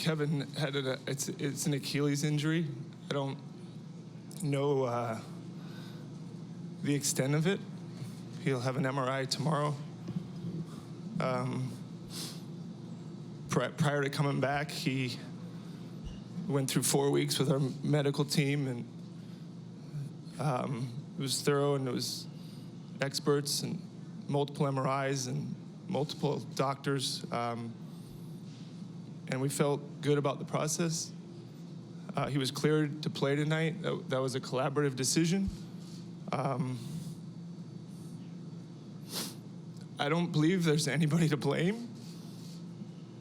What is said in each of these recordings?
Kevin had it's an Achilles injury. I don't know the extent of it. He'll have an MRI tomorrow. Prior to coming back, he went through 4 weeks with our medical team, and it was thorough, and it was experts and multiple MRIs and multiple doctors. And we felt good about the process. He was cleared to play tonight. That was a collaborative decision. I don't believe there's anybody to blame,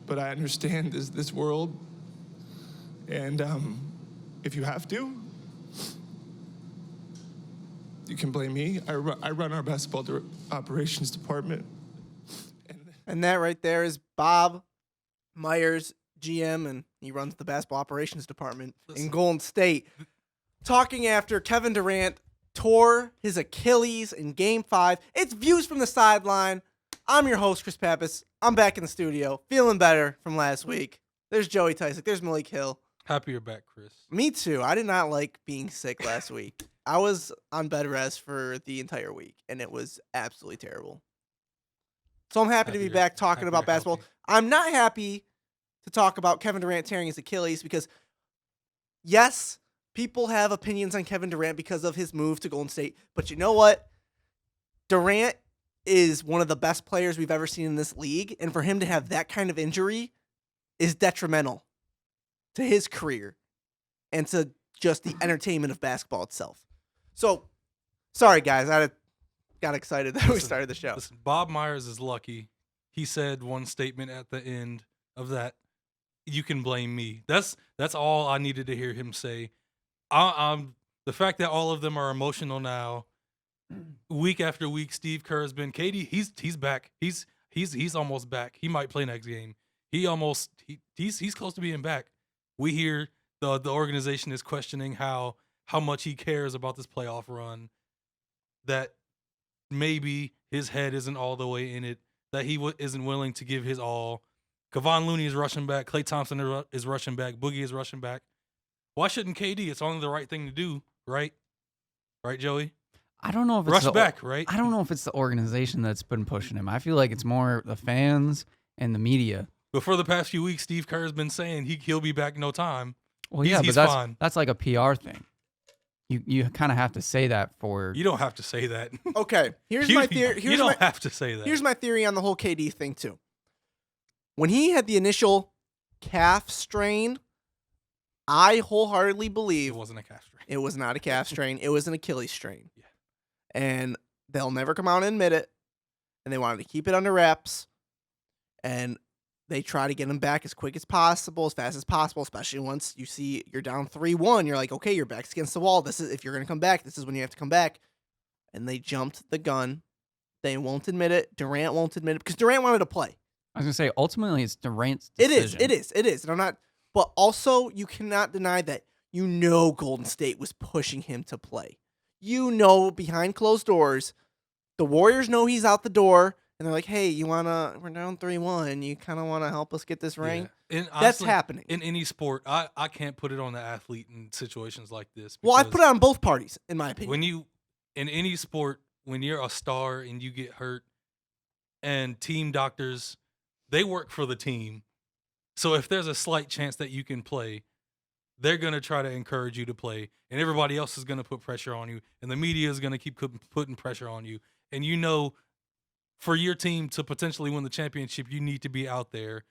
but I understand this world. And if you have to, you can blame me. I run our basketball operations department. And that right there is Bob Myers, GM, and he runs the basketball operations department in Golden State. Talking after Kevin Durant tore his Achilles in Game 5. It's Views from the Sideline. I'm your host, Chris Pappas. I'm back in the studio, feeling better from last week. There's Joey Tysick. There's Malik Hill. Happy you're back, Chris. Me too. I did not like being sick last week. I was on bed rest for the entire week, and it was absolutely terrible. So I'm happy to be back talking about basketball. Healthy. I'm not happy to talk about Kevin Durant tearing his Achilles because, yes, people have opinions on Kevin Durant because of his move to Golden State. But you know what? Durant is one of the best players we've ever seen in this league. And for him to have that kind of injury is detrimental to his career and to just the entertainment of basketball itself. So, sorry, guys. I got excited that we started the show. Listen, Bob Myers is lucky. He said one statement at the end of that, you can blame me. That's all I needed to hear him say. The fact that all of them are emotional now, week after week, Steve Kerr has been KD. He's back. He's almost back. He might play next game. He's close to being back. We hear the organization is questioning how much he cares about this playoff run. That maybe his head isn't all the way in it. That he isn't willing to give his all. Kevon Looney is rushing back. Klay Thompson is rushing back. Boogie is rushing back. Why shouldn't KD? It's only the right thing to do, right? Right, Joey? I don't know if it's rush back, right? I don't know if it's the organization that's been pushing him. I feel like it's more the fans and the media. But for the past few weeks, Steve Kerr has been saying he'll be back in no time. Well, he's fine. That's like a PR thing. You kind of have to say that for. You don't have to say that. Okay, here's my theory. You don't have to say that. Here's my theory on the whole KD thing too. When he had the initial calf strain, I wholeheartedly believe it wasn't a calf strain. It was not a calf strain. It was an Achilles strain. Yeah. And they'll never come out and admit it. And they wanted to keep it under wraps. And they try to get him back as quick as possible, as fast as possible, especially once you see you're down 3-1. You're like, okay, your back's against the wall. This is if you're going to come back, this is when you have to come back. And they jumped the gun. They won't admit it. Durant won't admit it because Durant wanted to play. I was going to say, ultimately, it's Durant's decision. It is. And I'm not, but also you cannot deny that Golden State was pushing him to play. Behind closed doors, the Warriors know he's out the door. And they're like, hey, we're down 3-1. You kind of want to help us get this ring? Yeah. And that's happening. In any sport, I can't put it on the athlete in situations like this. Well, I put it on both parties, in my opinion. In any sport, when you're a star and you get hurt, and team doctors, they work for the team. So if there's a slight chance that you can play, they're going to try to encourage you to play. And everybody else is going to put pressure on you. And the media is going to keep putting pressure on you. And for your team to potentially win the championship, you need to be out there.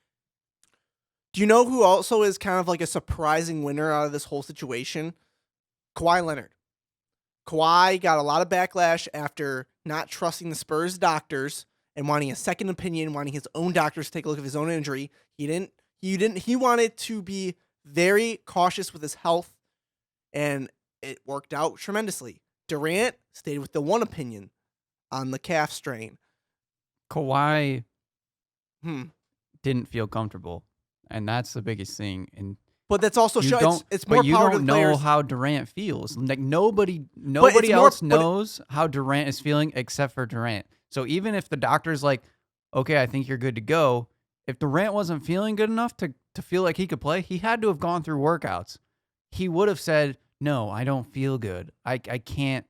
Do you know who also is kind of like a surprising winner out of this whole situation? Kawhi Leonard. Kawhi got a lot of backlash after not trusting the Spurs doctors and wanting a second opinion, wanting his own doctors to take a look at his own injury. He wanted to be very cautious with his health, and it worked out tremendously. Durant stayed with the one opinion on the calf strain. Kawhi didn't feel comfortable, and that's the biggest thing. And But that's also it's more but you power to don't the know players. how Durant feels. Like nobody more- else but it- knows how Durant is feeling except for Durant. So even if the doctor's like, okay, I think you're good to go, if Durant wasn't feeling good enough to feel like he could play, he had to have gone through workouts. He would have said, no, I don't feel good. I can't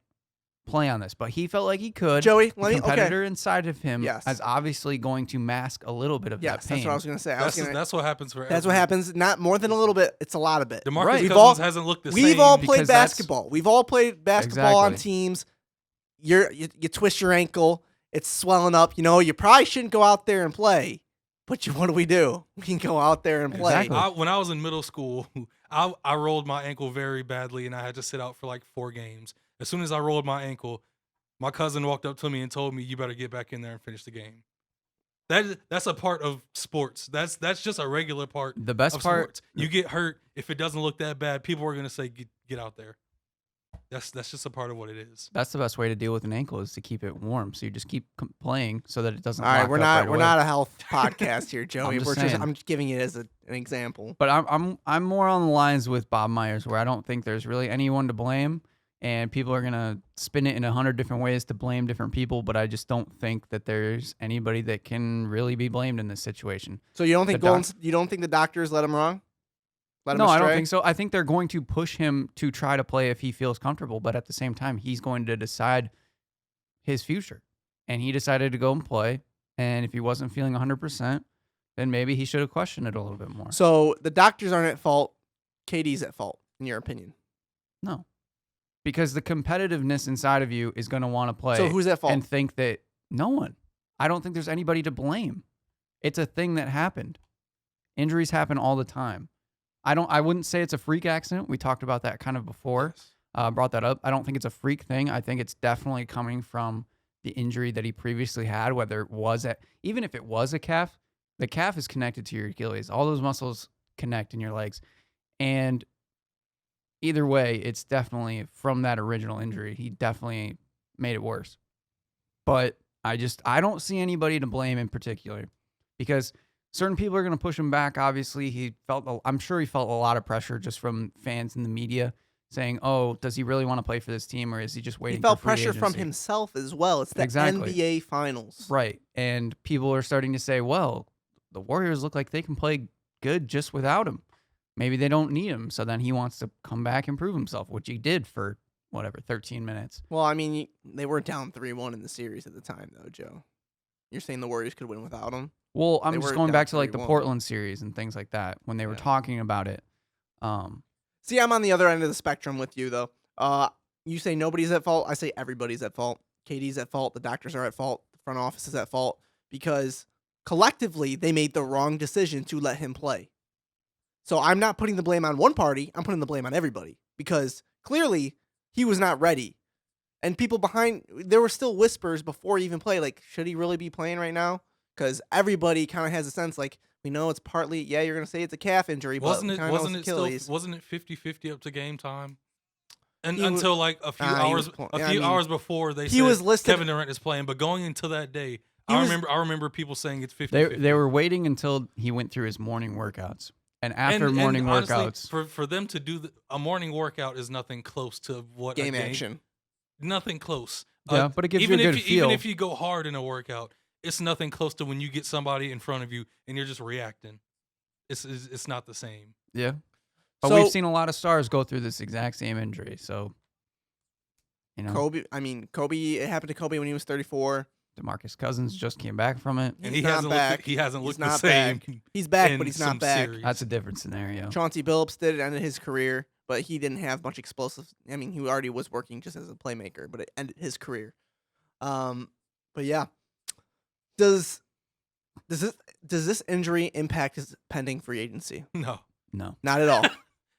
play on this. But he felt like he could. Joey, the competitor inside of him is obviously going to mask a little bit of that pain. That's what I was going to say. That's what happens for That's what happens. Not more than a little bit. It's a lot of it. DeMarcus Cousins hasn't looked the same. We've all played because that's- basketball. We've all played basketball on Exactly. teams. You twist your ankle. It's swelling up. You probably shouldn't go out there and play. But what do? We can go out there and play. Exactly. When I was in middle school, I rolled my ankle very badly, and I had to sit out for like 4 games. As soon as I rolled my ankle, my cousin walked up to me and told me, "You better get back in there and finish the game." That's a part of sports. That's just a regular part. The best of part, sports. You get hurt, if it doesn't look that bad, people are gonna say, "Get out there." That's just a part of what it is. that's the best way to deal with an ankle is to keep it warm. So you just keep playing so that it doesn't. All right, lock we're up not right we're away. not a health podcast here, Joey. just saying. I'm just giving it as an example. But I'm more on the lines with Bob Myers, where I don't think there's really anyone to blame, and people are gonna spin it in 100 different ways to blame different people. But I just don't think that there's anybody that can really be blamed in this situation. So you don't think The you don't think the doctors let him wrong? Let him No, I don't astray? think so. I think they're going to push him to try to play if he feels comfortable, but at the same time, he's going to decide his future. And he decided to go and play. And if he wasn't feeling 100%, then maybe he should have questioned it a little bit more. So the doctors aren't at fault. KD's at fault, in your opinion. No. Because the competitiveness inside of you is going to want to play. So who's at fault? And think that no one. I don't think there's anybody to blame. It's a thing that happened. Injuries happen all the time. I wouldn't say it's a freak accident. We talked about that kind of before. Brought that up. I don't think it's a freak thing. I think it's definitely coming from the injury that he previously had, whether it was even if it was a calf, the calf is connected to your Achilles. All those muscles connect in your legs. And either way, it's definitely from that original injury. He definitely made it worse. But I don't see anybody to blame in particular because certain people are going to push him back. Obviously, I'm sure he felt a lot of pressure just from fans in the media saying, "Oh, does he really want to play for this team, or is he just waiting?" He felt for free pressure from agency?" himself as well. It's the Exactly. NBA Finals. Right? And people are starting to say, "Well, the Warriors look like they can play good just without him. Maybe they don't need him." So then he wants to come back and prove himself, which he did for 13 minutes. Well, I mean, they were down 3-1 in the series at the time, though, Joe. You're saying the Warriors could win without him? Well, I'm They just were going down back to like the 3-1. Portland series and things like that when they were Yeah. talking about it. See, I'm on the other end of the spectrum with you, though. You say nobody's at fault. I say everybody's at fault. KD's at fault. The doctors are at fault. The front office is at fault because collectively they made the wrong decision to let him play. So I'm not putting the blame on one party. I'm putting the blame on everybody because clearly he was not ready. And people there were still whispers before he even played, like, should he really be playing right now? Because everybody kind of has a sense, like, we know it's partly, you're going to say it's a calf injury, but Wasn't we it kinda know it's Achilles. still 50-50 up to game time? And He was- until like a few he hours was I mean, hours before they he said was listed- Kevin Durant is playing, but going into that day, He I was- remember people saying it's 50-50. They were waiting until he went through his morning workouts. And after morning honestly, workouts, for them to do a morning workout is nothing close to what game a action. Nothing close. Yeah, but it gives you a even good if feel. Even if you go hard in a workout, it's nothing close to when you get somebody in front of you and you're just reacting. It's not the same. yeah. But So- we've seen a lot of stars go through this exact same injury. So, Kobe, it happened to Kobe when he was 34. DeMarcus Cousins just came back from it. And He's he not hasn't back. looked. He hasn't He's looked the not same. back. He's back, in but he's some not back. series. That's a different scenario. Chauncey Billups did it, ended his career, but he didn't have much explosive. I mean, he already was working just as a playmaker, but it ended his career. But yeah, does this injury impact his pending free agency? No. No. Not at all.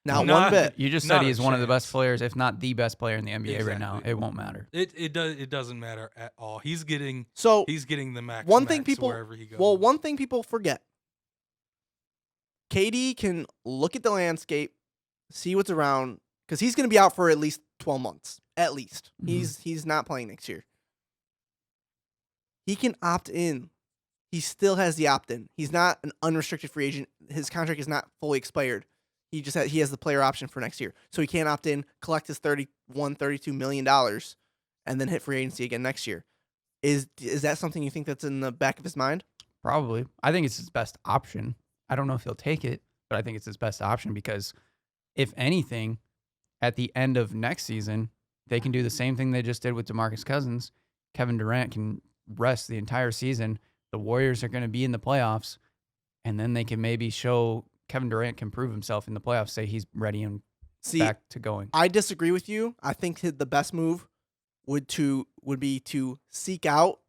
Not one Not- bit. You just Not said a he's one of the best chance. players, if not the best player in the NBA right now. Exactly. It won't matter. It doesn't matter at all. He's getting So the max. one thing max people wherever he goes. one thing people forget. KD can look at the landscape, see what's around, because he's going to be out for at least 12 months. At least. Mhm. He's not playing next year. He can opt in. He still has the opt-in. He's not an unrestricted free agent. His contract is not fully expired. He has the player option for next year. So he can't opt in, collect his $32 million, and then hit free agency again next year. Is that something you think that's in the back of his mind? Probably. I think it's his best option. I don't know if he'll take it, but I think it's his best option because, if anything, at the end of next season, they can do the same thing they just did with DeMarcus Cousins. Kevin Durant can rest the entire season. The Warriors are going to be in the playoffs, and then they can maybe show Kevin Durant can prove himself in the playoffs, say he's ready and back to going. I disagree with you. I think the best move would be to seek out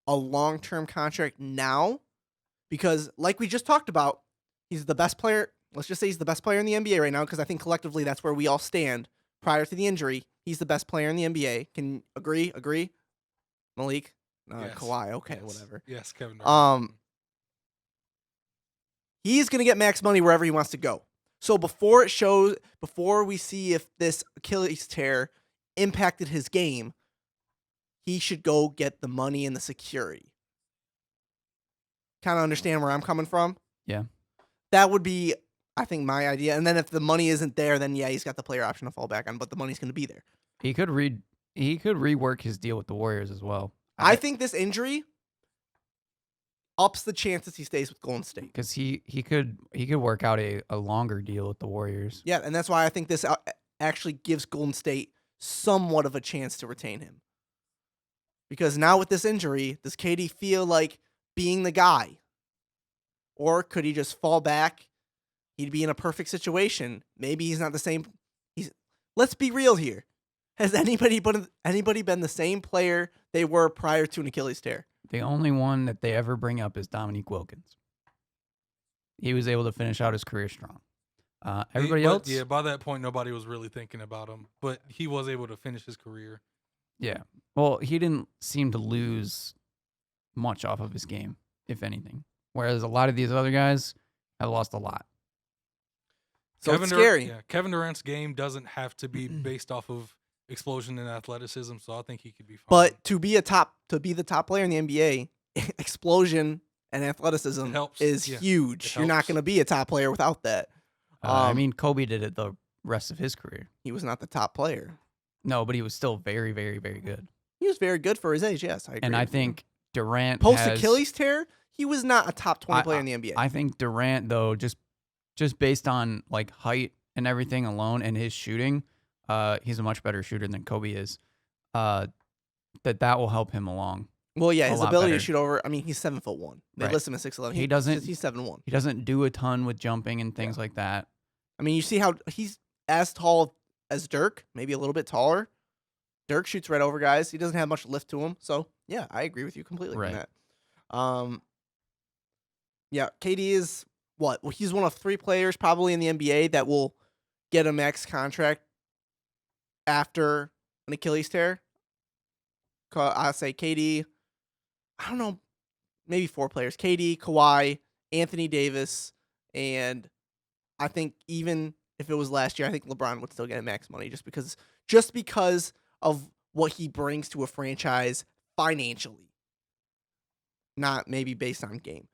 a long-term contract now, because like we just talked about, he's the best player. Let's just say he's the best player in the NBA right now, because I think collectively that's where we all stand. Prior to the injury, he's the best player in the NBA. Can you agree? Malik? Yes. Kawhi, okay, Yes. whatever. Yes, Kevin Durant. He's going to get max money wherever he wants to go. So before we see if this Achilles tear impacted his game, he should go get the money and the security. Kind of understand where I'm coming from? Yeah. That would be, I think, my idea. And then if the money isn't there, then yeah, he's got the player option to fall back on, but the money's going to be there. He could rework his deal with the Warriors as well. I think this injury ups the chances he stays with Golden State. Because he could work out a longer deal with the Warriors. Yeah, and that's why I think this actually gives Golden State somewhat of a chance to retain him. Because now with this injury, does KD feel like being the guy? Or could he just fall back? He'd be in a perfect situation. Maybe he's not the same. Let's be real here. Has anybody been the same player they were prior to an Achilles tear? The only one that they ever bring up is Dominique Wilkins. He was able to finish out his career strong. Everybody else? Yeah, by that point, nobody was really thinking about him, but he was able to finish his career. Yeah. Well, he didn't seem to lose much off of his game, if anything. Whereas a lot of these other guys have lost a lot. So it's scary. Kevin Durant's game doesn't have to be based off of explosion and athleticism, so I think he could be fine. But to be the top player in the NBA, explosion and athleticism is huge. You're not going to be a top player without that. I mean, Kobe did it the rest of his career. He was not the top player. No, but he was still very, very, very good. He was very good for his age, yes. I agree. And I think Durant post Achilles tear, he was not a top 20 player in the NBA. I think Durant, though, just based on like height and everything alone and his shooting, he's a much better shooter than Kobe is. That will help him along. Well, yeah, his ability better. to shoot over. I mean, he's 7'1". They Right. list him at 6'11". He doesn't. He's 7'1". He doesn't do a ton with jumping and things like that. I mean, you see how he's as tall as Dirk, maybe a little bit taller. Dirk shoots right over guys. He doesn't have much lift to him. So yeah, I agree with you completely on Right. that. Yeah, KD is what? Well, he's one of 3 players probably in the NBA that will get a max contract after an Achilles tear. I say KD. I don't know, maybe 4 players: KD, Kawhi, Anthony Davis, and I think even if it was last year, I think LeBron would still get max money just because of what he brings to a franchise financially, not maybe based on game.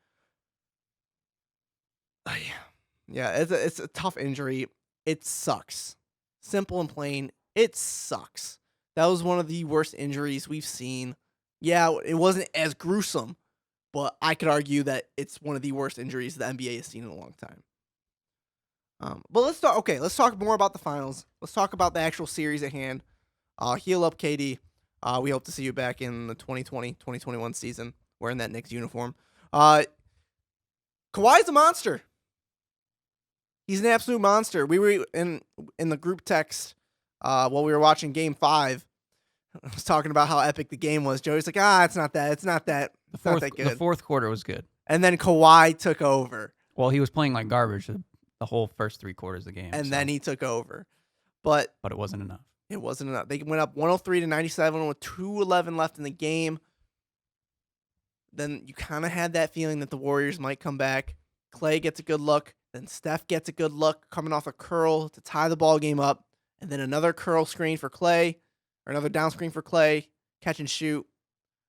Yeah, it's a tough injury. It sucks. Simple and plain, it sucks. That was one of the worst injuries we've seen. Yeah, it wasn't as gruesome, but I could argue that it's one of the worst injuries the NBA has seen in a long time. But let's talk more about the finals. Let's talk about the actual series at hand. Heal up, KD. We hope to see you back in the 2020-2021 season wearing that Knicks uniform. Kawhi's a monster. He's an absolute monster. We were in the group text while we were watching Game 5. I was talking about how epic the game was. Joey's like, it's not that. It's not that good. The fourth quarter was good. And then Kawhi took over. Well, he was playing like garbage the the whole first 3 quarters of the game. and so- then he took over. But but it wasn't enough. it wasn't enough. They went up 103-97 with 2:11 left in the game. Then you kind of had that feeling that the Warriors might come back. Clay gets a good look. Then Steph gets a good look coming off a curl to tie the ball game up. And then another curl screen for Clay, or another down screen for Clay, catch and shoot.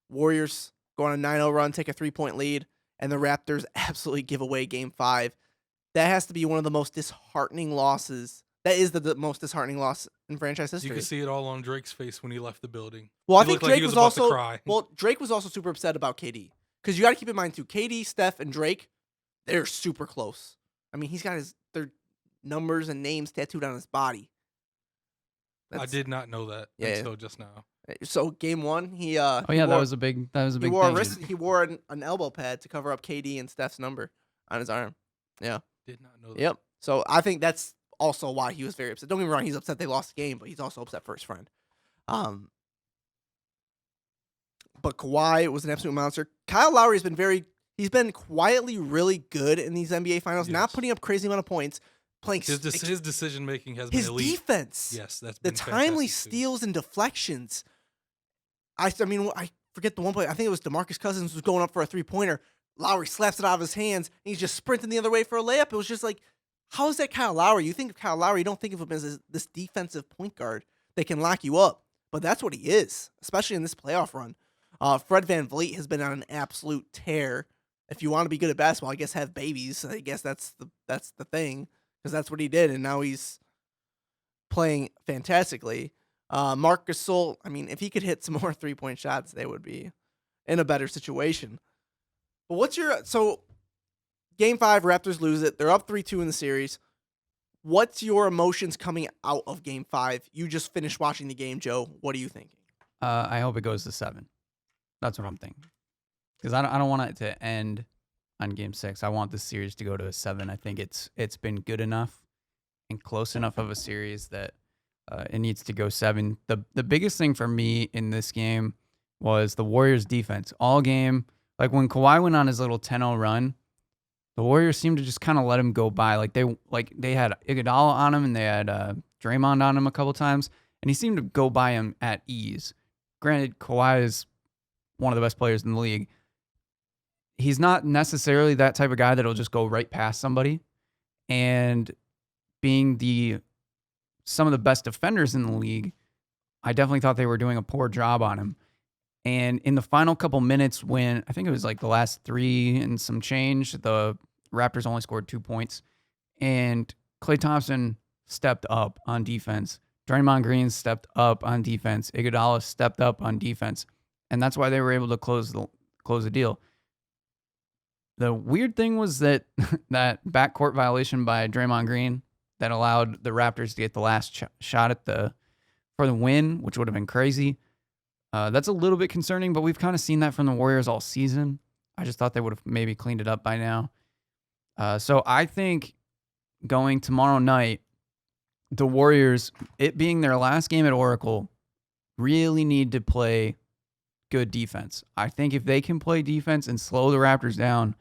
Warriors go on a 9-0 run, take a 3-point lead, and the Raptors absolutely give away Game 5. That has to be one of the most disheartening losses. That is the most disheartening loss in franchise history. You can see it all on Drake's face when he left the building. Well, I He think looked like he Drake was was about to also cry. well. Drake was also super upset about KD because you got to keep in mind too. KD, Steph, and Drake, they're super close. I mean, he's got their numbers and names tattooed on his body. I did not know that Yeah. until just now. So game 1, he Oh yeah, that was a big he thing. wore a wrist, he wore an elbow pad to cover up KD and Steph's number on his arm. Yeah. Did not know that. Yep. So I think that's also why he was very upset. Don't get me wrong, he's upset they lost the game, but he's also upset for his friend. But Kawhi was an absolute monster. Kyle Lowry he's been quietly really good in these NBA finals, not Yes. putting up crazy amount of points, playing His decision making has been his elite. defense. Yes, that's The been timely fantastic, too. steals and deflections. I mean, I forget the one play. I think it was DeMarcus Cousins was going up for a 3-pointer. Lowry slaps it out of his hands, and he's just sprinting the other way for a layup. It was just like, how is that Kyle Lowry? You think of Kyle Lowry, you don't think of him as this defensive point guard that can lock you up. But that's what he is, especially in this playoff run. Fred VanVleet has been on an absolute tear. If you want to be good at basketball, I guess have babies. I guess that's the thing, because that's what he did, and now he's playing fantastically. Marc Gasol, I mean, if he could hit some more 3-point shots, they would be in a better situation. But Game 5, Raptors lose it. They're up 3-2 in the series. What's your emotions coming out of Game 5? You just finished watching the game, Joe. What are you thinking? I hope it goes to 7. That's what I'm thinking. Because I don't want it to end on Game 6. I want this series to go to a 7. I think it's been good enough and close enough of a series that it needs to go 7. The biggest thing for me in this game was the Warriors' defense. All game, like when Kawhi went on his little 10-0 run, the Warriors seemed to just kind of let him go by. Like they had Iguodala on him and they had Draymond on him a couple times, and he seemed to go by him at ease. Granted, Kawhi is one of the best players in the league. He's not necessarily that type of guy that'll just go right past somebody. And being some of the best defenders in the league, I definitely thought they were doing a poor job on him. And in the final couple minutes, when I think it was like the last 3 and some change, the Raptors only scored 2 points. And Klay Thompson stepped up on defense. Draymond Green stepped up on defense. Iguodala stepped up on defense. And that's why they were able to close the deal. The weird thing was that backcourt violation by Draymond Green that allowed the Raptors to get the last shot for the win, which would have been crazy. That's a little bit concerning, but we've kind of seen that from the Warriors all season. I just thought they would have maybe cleaned it up by now. So I think going tomorrow night, the Warriors, it being their last game at Oracle, really need to play good defense. I think if they can play defense and slow the Raptors down,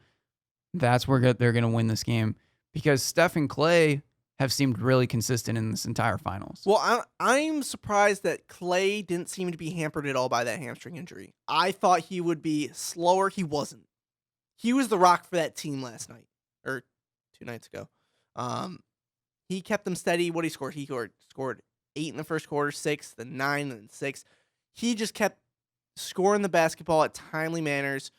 that's where they're going to win this game, because Steph and Klay have seemed really consistent in this entire finals. Well, I'm surprised that Clay didn't seem to be hampered at all by that hamstring injury. I thought he would be slower. He wasn't. He was the rock for that team last night, or 2 nights ago. He kept them steady. What he scored? He scored 8 in the first quarter, 6, then 9, then 6. He just kept scoring the basketball at timely manners,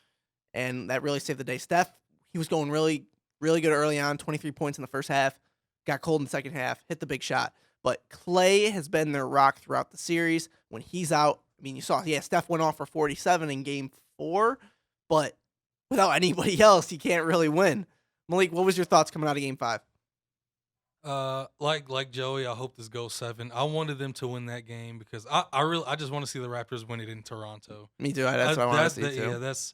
and that really saved the day. Steph, he was going really, really good early on, 23 points in the first half. Got cold in the second half, hit the big shot. But Clay has been their rock throughout the series. When he's out, I mean, you saw, Steph went off for 47 in Game 4, but without anybody else, he can't really win. Malik, what was your thoughts coming out of Game 5? Like Joey, I hope this goes 7. I wanted them to win that game because I just want to see the Raptors win it in Toronto. Me too. That's what I want to see too. Yeah, that's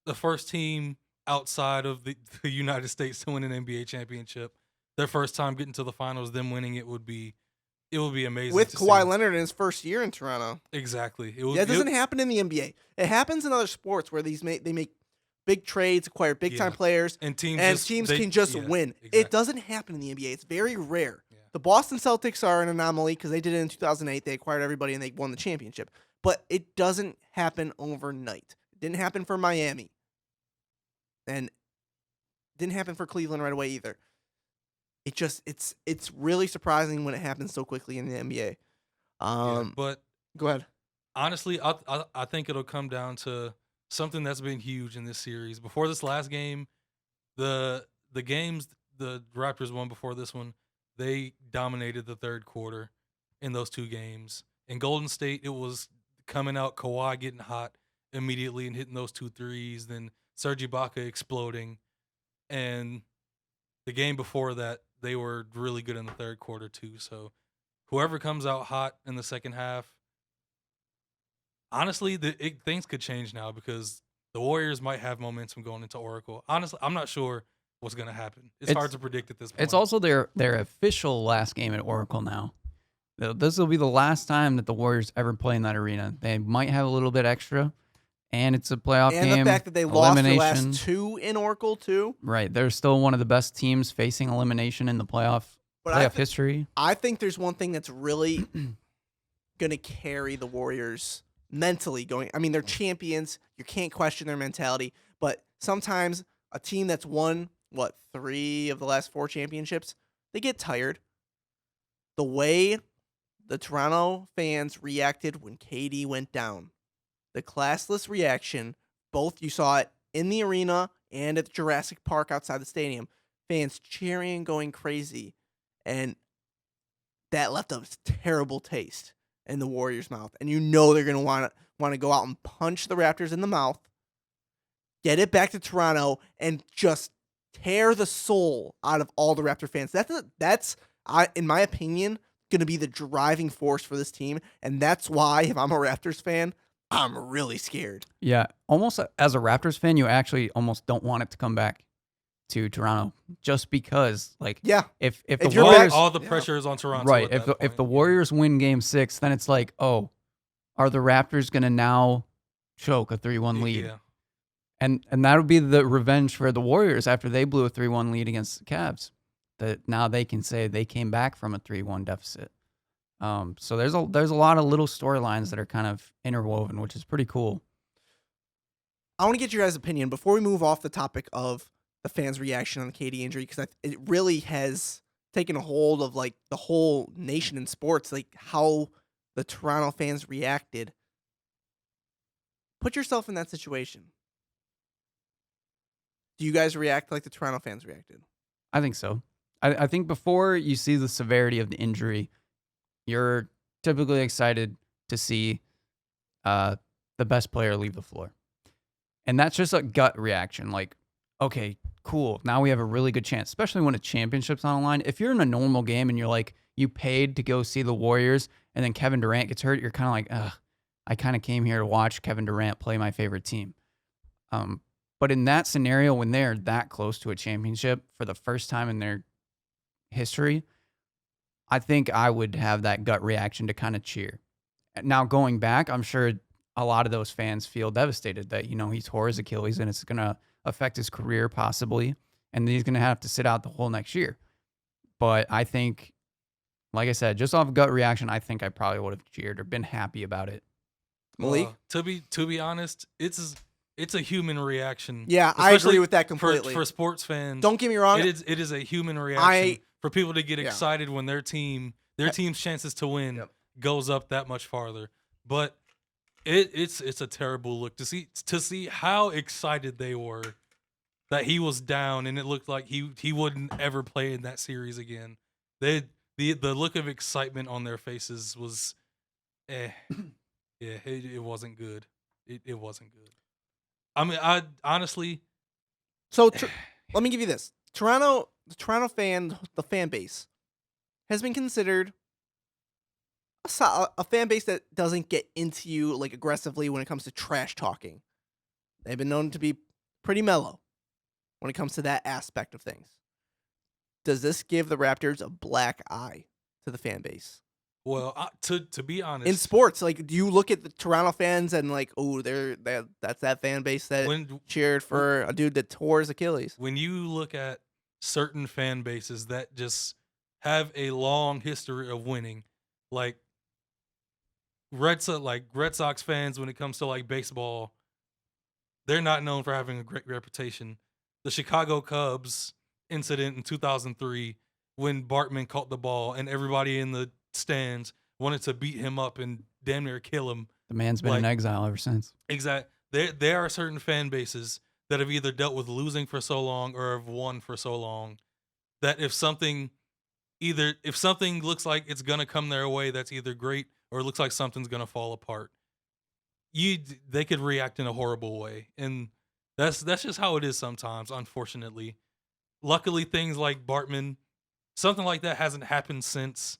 the first team outside of the United States to win an NBA championship. Their first time getting to the finals, them winning it would be amazing. With to Kawhi see. Leonard in his first year in Toronto. Exactly. It doesn't happen in the NBA. It happens in other sports where they make big trades, acquire big time players, and teams can just win. Exactly. It doesn't happen in the NBA. It's very rare. Yeah. The Boston Celtics are an anomaly because they did it in 2008. They acquired everybody and they won the championship. But it doesn't happen overnight. It didn't happen for Miami. And didn't happen for Cleveland right away either. It's really surprising when it happens so quickly in the NBA. But Go ahead. honestly, I think it'll come down to something that's been huge in this series. Before this last game, the games the Raptors won before this one, they dominated the third quarter in those two games. In Golden State, it was coming out, Kawhi getting hot immediately and hitting those 2 threes, then Serge Ibaka exploding. And the game before that, they were really good in the third quarter too. So whoever comes out hot in the second half, honestly, things could change now because the Warriors might have momentum going into Oracle. Honestly, I'm not sure what's going to happen. It's hard to predict at this point. It's also their official last game at Oracle now. This will be the last time that the Warriors ever play in that arena. They might have a little bit extra, and it's a playoff game. And the fact that they lost the last 2 in Oracle too. Right. They're still one of the best teams facing elimination in the playoff history. I think there's one thing that's really going to carry the Warriors mentally going. I mean, they're champions. You can't question their mentality. But sometimes a team that's won, 3 of the last 4 championships, they get tired. The way the Toronto fans reacted when KD went down, the classless reaction, both you saw it in the arena and at Jurassic Park outside the stadium, fans cheering, going crazy. And that left a terrible taste in the Warriors' mouth. And you know they're going to want to go out and punch the Raptors in the mouth, get it back to Toronto, and just tear the soul out of all the Raptor fans. That's in my opinion, going to be the driving force for this team. And that's why, if I'm a Raptors fan, I'm really scared. Yeah, almost as a Raptors fan, you actually almost don't want it to come back to Toronto, just because, if the Warriors, all the pressure is on Toronto, right? If the Warriors win Game 6, then it's like, oh, are the Raptors gonna now choke a 3-1 lead? Yeah. And that would be the revenge for the Warriors after they blew a 3-1 lead against the Cavs. That now they can say they came back from a 3-1 deficit. So there's a lot of little storylines that are kind of interwoven, which is pretty cool. I want to get your guys' opinion before we move off the topic of the fans' reaction on the KD injury, because it really has taken a hold of the whole nation in sports, how the Toronto fans reacted. Put yourself in that situation. Do you guys react like the Toronto fans reacted? I think so. I think before you see the severity of the injury, you're typically excited to see the best player leave the floor. And that's just a gut reaction. Okay, cool. Now we have a really good chance, especially when a championship's on the line. If you're in a normal game and you're you paid to go see the Warriors and then Kevin Durant gets hurt, you're kind of ugh, I kind of came here to watch Kevin Durant play my favorite team. But in that scenario, when they're that close to a championship for the first time in their history, I think I would have that gut reaction to kind of cheer. Now, going back, I'm sure a lot of those fans feel devastated that, he tore his Achilles and it's going to affect his career possibly, and he's going to have to sit out the whole next year. But I think, like I said, just off gut reaction, I think I probably would have cheered or been happy about it. Malik? To be honest, it's a human reaction. Yeah, I agree with that completely. For sports fans, don't get me wrong, it is a human reaction for people to get excited when their team's chances to win goes up that much farther. But it's a terrible look to see how excited they were that he was down and it looked like he wouldn't ever play in that series again. The look of excitement on their faces was it wasn't good. It wasn't good. I mean, I honestly. So let me give you this: the Toronto fan base, has been considered a fan base that doesn't get into you aggressively when it comes to trash talking. They've been known to be pretty mellow when it comes to that aspect of things. Does this give the Raptors a black eye to the fan base? Well, to be honest, in sports? Like, do you look at the Toronto fans and like, oh, that's that fan base that when cheered for a dude that tore his Achilles? when you look at certain fan bases that just have a long history of winning, like Red Sox fans, when it comes to like baseball, they're not known for having a great reputation. The Chicago Cubs incident in 2003, when Bartman caught the ball and everybody in the stands wanted to beat him up and damn near kill him. The man's been in Like- exile ever since. There are certain fan bases that have either dealt with losing for so long or have won for so long that if something looks like it's gonna come their way, that's either great or it looks like something's gonna fall apart. They could react in a horrible way, and that's just how it is sometimes. Unfortunately, luckily things like Bartman, something like that hasn't happened since.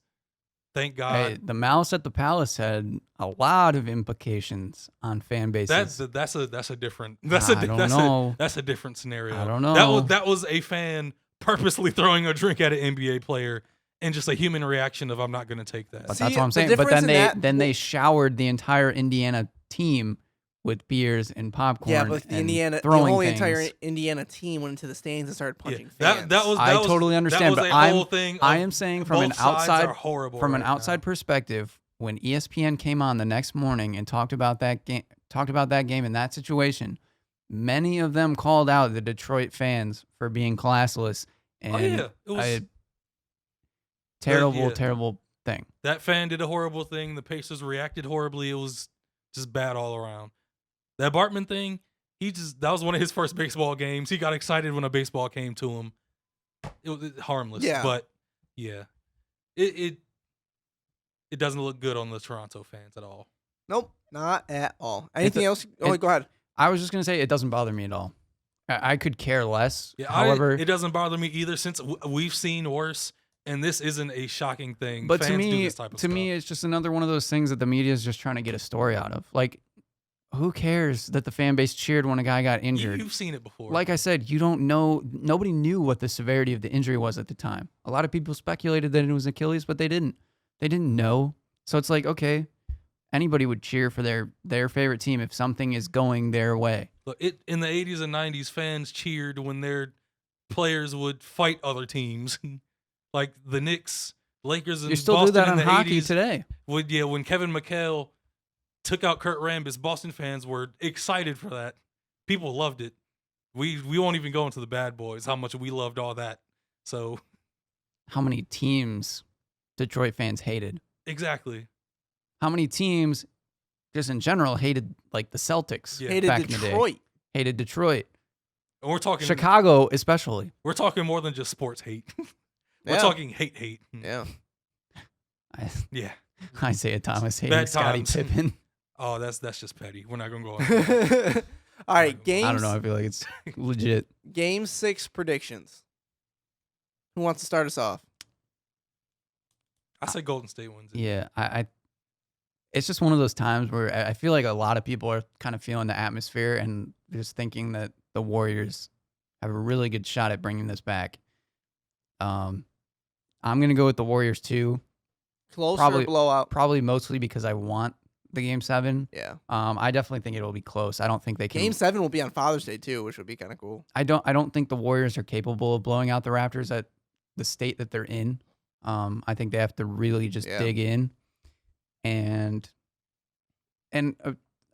Thank God. Hey, the Malice at the Palace had a lot of implications on fan bases. That's a different that's a different scenario. I don't know. That was a fan purposely throwing a drink at an NBA player and just a human reaction of I'm not going to take that. But See, that's what I'm the saying. But difference in then that- they showered the entire Indiana team with beers and popcorn. Yeah, but and the throwing whole things. entire Indiana team went into the stands and started punching that fans. that was I that was, totally understand, that was but a whole thing. I of am saying from an both sides outside are horrible from an right now. outside perspective, when ESPN came on the next morning and talked about that game in that situation, many of them called out the Detroit fans for being classless and It was a terrible, yeah. terrible thing. that fan did a horrible thing. The Pacers reacted horribly. It was just bad all around. That Bartman thing, that was one of his first baseball games. He got excited when a baseball came to him. It was harmless, Yeah. but yeah, it doesn't look good on the Toronto fans at all. Nope, not at all. Anything else? Oh, it- go ahead. I was just gonna say it doesn't bother me at all. I could care less. Yeah, However, it doesn't bother me either since we've seen worse, and this isn't a shocking thing. but Fans to do me, this type of stuff. it's just another one of those things that the media is just trying to get a story out of. Like, who cares that the fan base cheered when a guy got injured? You've seen it before. Like I said, you don't know. Nobody knew what the severity of the injury was at the time. A lot of people speculated that it was Achilles, but they didn't. They didn't know. So it's like, okay, anybody would cheer for their favorite team if something is going their way. Look, in the 80s and 90s, fans cheered when their players would fight other teams, like the Knicks, Lakers, and You still Boston do that in in the hockey 80s. today. When Kevin McHale took out Kurt Rambis, Boston fans were excited for that. People loved it. We won't even go into the bad boys, how much we loved all that. So How many teams Detroit fans hated? exactly. How many teams, just in general, hated like the Celtics? Yeah. Hated back in the day. Detroit. Hated Detroit. And we're talking Chicago, especially. We're talking more than just sports hate. We're Yeah. talking hate. Yeah. Yeah. Isaiah Thomas hating Bad Scottie times. Pippen. Oh, that's just petty. We're not gonna go on. All right, games. I don't know. I feel like it's legit. Game 6 predictions. Who wants to start us off? I say Golden State wins it. Yeah, I it's just one of those times where I feel like a lot of people are kind of feeling the atmosphere and just thinking that the Warriors have a really good shot at bringing this back. I'm gonna go with the Warriors too, Close Probably- or blowout? probably mostly because I want the Game 7. Yeah. I definitely think it will be close. I don't think they can. Game 7 will be on Father's Day too, which would be kind of cool. I don't think the Warriors are capable of blowing out the Raptors at the state that they're in. I think they have to really just Yeah. dig in, and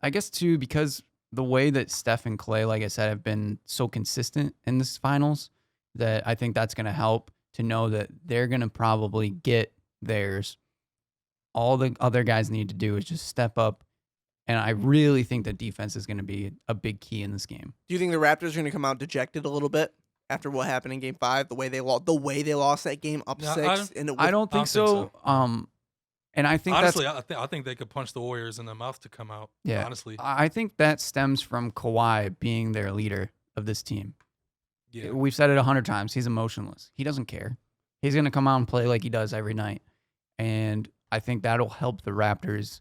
I guess too, because the way that Steph and Clay, like I said, have been so consistent in this finals, that I think that's going to help to know that they're going to probably get theirs. All the other guys need to do is just step up, and I really think that defense is going to be a big key in this game. Do you think the Raptors are going to come out dejected a little bit after what happened in Game 5? The way they lost that game up No, 6, and it I don't think think so. so. And I think Honestly, that's I think they could punch the Warriors in the mouth to come out. Yeah. Honestly. I think that stems from Kawhi being their leader of this team. Yeah. We've said it 100 times. He's emotionless. He doesn't care. He's going to come out and play like he does every night. And I think that'll help the Raptors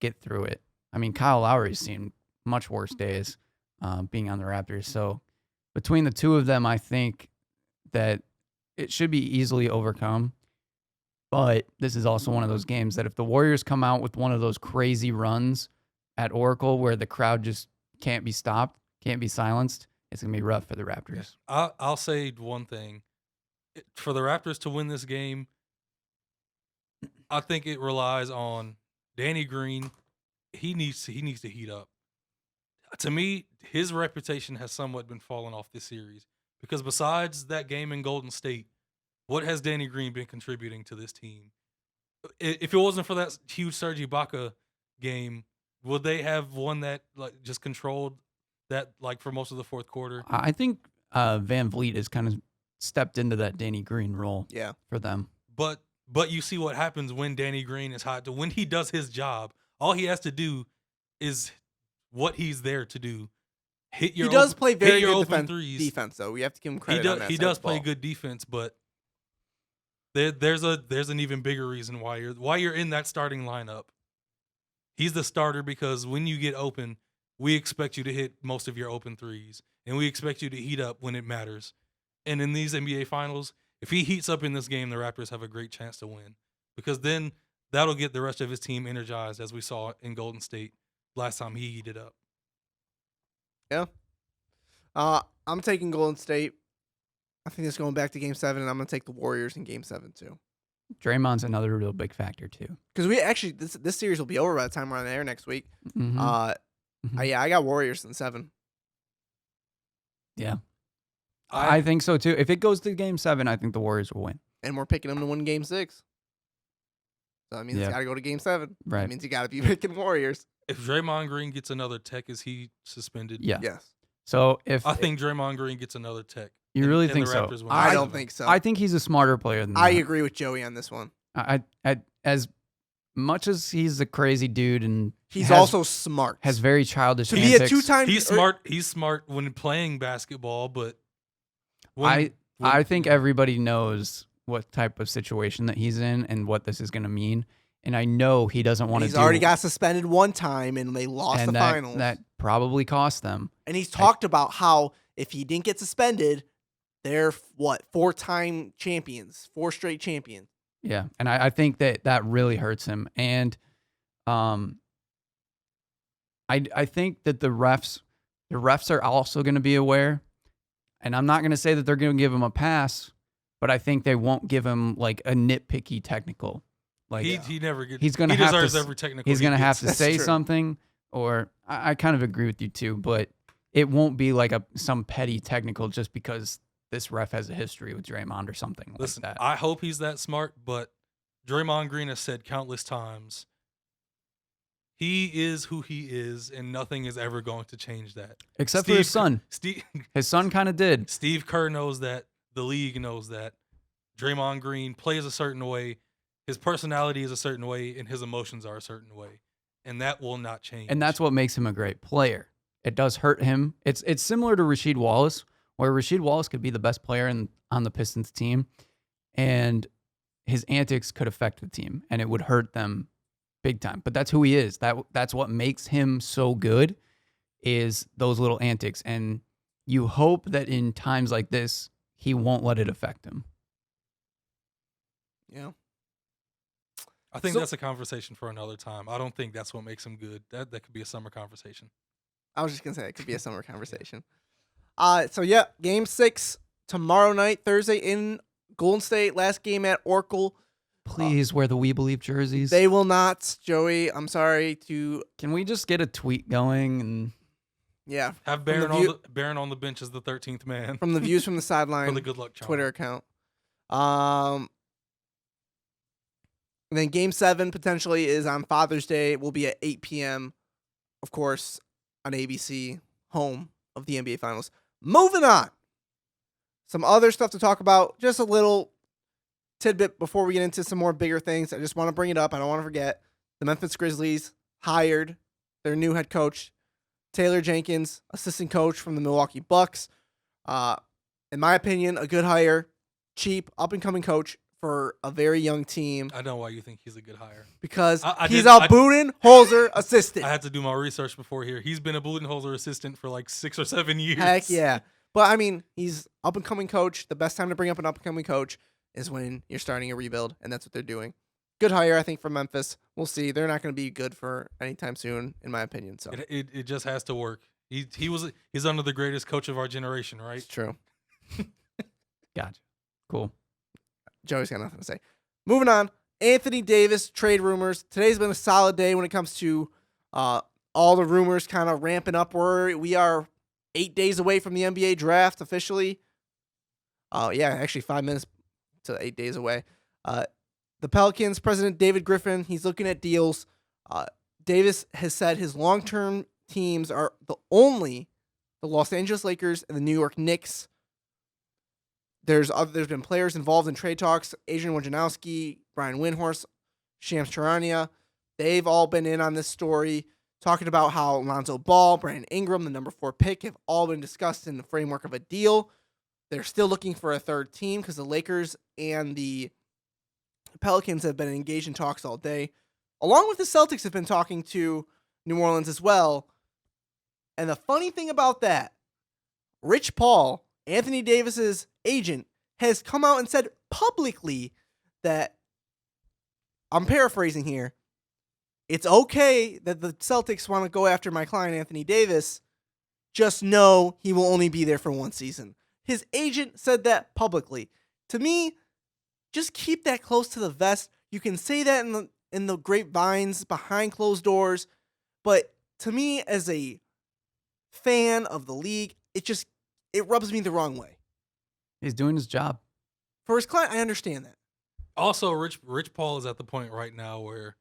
get through it. I mean, Kyle Lowry's seen much worse days being on the Raptors. So between the two of them, I think that it should be easily overcome. But this is also one of those games that if the Warriors come out with one of those crazy runs at Oracle where the crowd just can't be stopped, can't be silenced, it's going to be rough for the Raptors. I'll say one thing. For the Raptors to win this game, I think it relies on Danny Green. He needs to heat up. To me, his reputation has somewhat been falling off this series because besides that game in Golden State, what has Danny Green been contributing to this team? If it wasn't for that huge Serge Ibaka game, would they have won that, like, just controlled that, like, for most of the fourth quarter? I think Van Vliet has kind of stepped into that Danny Green role for them. But you see what happens when Danny Green is hot. When he does his job, all he has to do is what he's there to do. He does play very good threes. defense, though. We have to give him credit on that. He does play good defense, but there's an even bigger reason why you're in that starting lineup. He's the starter because when you get open, we expect you to hit most of your open threes, and we expect you to heat up when it matters. And in these NBA Finals, if he heats up in this game, the Raptors have a great chance to win because then that'll get the rest of his team energized, as we saw in Golden State last time he heated up. Yeah. I'm taking Golden State. I think it's going back to Game 7, and I'm going to take the Warriors in Game 7 too. Draymond's another real big factor too. Because we actually this series will be over by the time we're on the air next week. Mm-hmm. I got Warriors in 7. Yeah. I think so too. If it goes to Game 7, I think the Warriors will win. And we're picking them to win Game 6. So that means it's got to go to Game 7. Right. That means you got to be picking Warriors. If Draymond Green gets another tech, is he suspended? Yeah. Yes. So I think Draymond Green gets another tech. You really and think the so? Raptors win. I don't think so. I think he's a smarter player than that. I agree with Joey on this one. I as much as he's a crazy dude and He's also smart. has very childish to be antics. a 2-time. He's smart. He's smart when playing basketball, but I think everybody knows what type of situation that he's in and what this is going to mean. And I know he doesn't want to. He's already got suspended one time, and they lost the finals. That probably cost them. And he's talked about how if he didn't get suspended, they're 4-time champions, 4 straight champions. Yeah, and I think that really hurts him. And I think that the refs are also going to be aware. And I'm not going to say that they're going to give him a pass, but I think they won't give him like a nitpicky technical. Like he never gets. He's going to he have deserves to. every technical. He's going to have to That's say true. something, or I kind of agree with you too. But it won't be like some petty technical just because this ref has a history with Draymond or something Listen, like that. I hope he's that smart, but Draymond Green has said countless times he is who he is, and nothing is ever going to change that. Except for his son. Steve, His son kind of did. Steve Kerr knows that. The league knows that. Draymond Green plays a certain way. His personality is a certain way, and his emotions are a certain way, and that will not change. And that's what makes him a great player. It does hurt him. It's similar to Rasheed Wallace, where Rasheed Wallace could be the best player on the Pistons team, and his antics could affect the team, and it would hurt them big time. But that's who he is. That's what makes him so good, is those little antics. And you hope that in times like this, he won't let it affect him. Yeah. I think that's a conversation for another time. I don't think that's what makes him good. That could be a summer conversation. I was just going to say it could be a summer conversation. So, yeah, Game 6 tomorrow night, Thursday in Golden State. Last game at Oracle. Please wear the We Believe jerseys. They will not, Joey. I'm sorry to. Can we just get a tweet going? And Yeah. Have Baron on the bench as the 13th man From the views from the for sideline the good luck charm. Twitter account. And then Game 7 potentially is on Father's Day. It will be at 8 p.m., of course, on ABC, home of the NBA Finals. Moving on. Some other stuff to talk about. Just a little tidbit before we get into some more bigger things. I just want to bring it up. I don't want to forget. The Memphis Grizzlies hired their new head coach, Taylor Jenkins, assistant coach from the Milwaukee Bucks. In my opinion, a good hire. Cheap, up-and-coming coach for a very young team. I know why you think he's a good hire. Because I he's did- a Budenholzer assistant. I had to do my research before here. He's been a Budenholzer assistant for like 6 or 7 years. Heck yeah. But, I mean, he's up-and-coming coach. The best time to bring up an up-and-coming coach is when you're starting a rebuild, and that's what they're doing. Good hire, I think, for Memphis. We'll see. They're not going to be good for anytime soon, in my opinion. So It just has to work. He's under the greatest coach of our generation, right? it's true. Gotcha. Cool. Joey's got nothing to say. Moving on. Anthony Davis trade rumors. Today's been a solid day when it comes to all the rumors kind of ramping up. We are 8 days away from the NBA draft officially. Actually 5 minutes to 8 days away. The Pelicans president David Griffin, he's looking at deals. Davis has said his long-term teams are the Los Angeles Lakers and the New York Knicks. There's been players involved in trade talks. Adrian Wojnarowski, Brian Windhorst, Shams Charania. They've all been in on this story, talking about how Lonzo Ball, Brandon Ingram, the number 4 pick, have all been discussed in the framework of a deal. They're still looking for a third team because the Lakers and the Pelicans have been engaged in talks all day, along with the Celtics have been talking to New Orleans as well. And the funny thing about that, Rich Paul, Anthony Davis's agent, has come out and said publicly that, I'm paraphrasing here, it's okay that the Celtics want to go after my client Anthony Davis, just know he will only be there for 1 season. His agent said that publicly. To me, just keep that close to the vest. You can say that in the grapevines behind closed doors, but to me as a fan of the league, it rubs me the wrong way. He's doing his job. For his client, I understand that. Also, Rich Paul is at the point right now where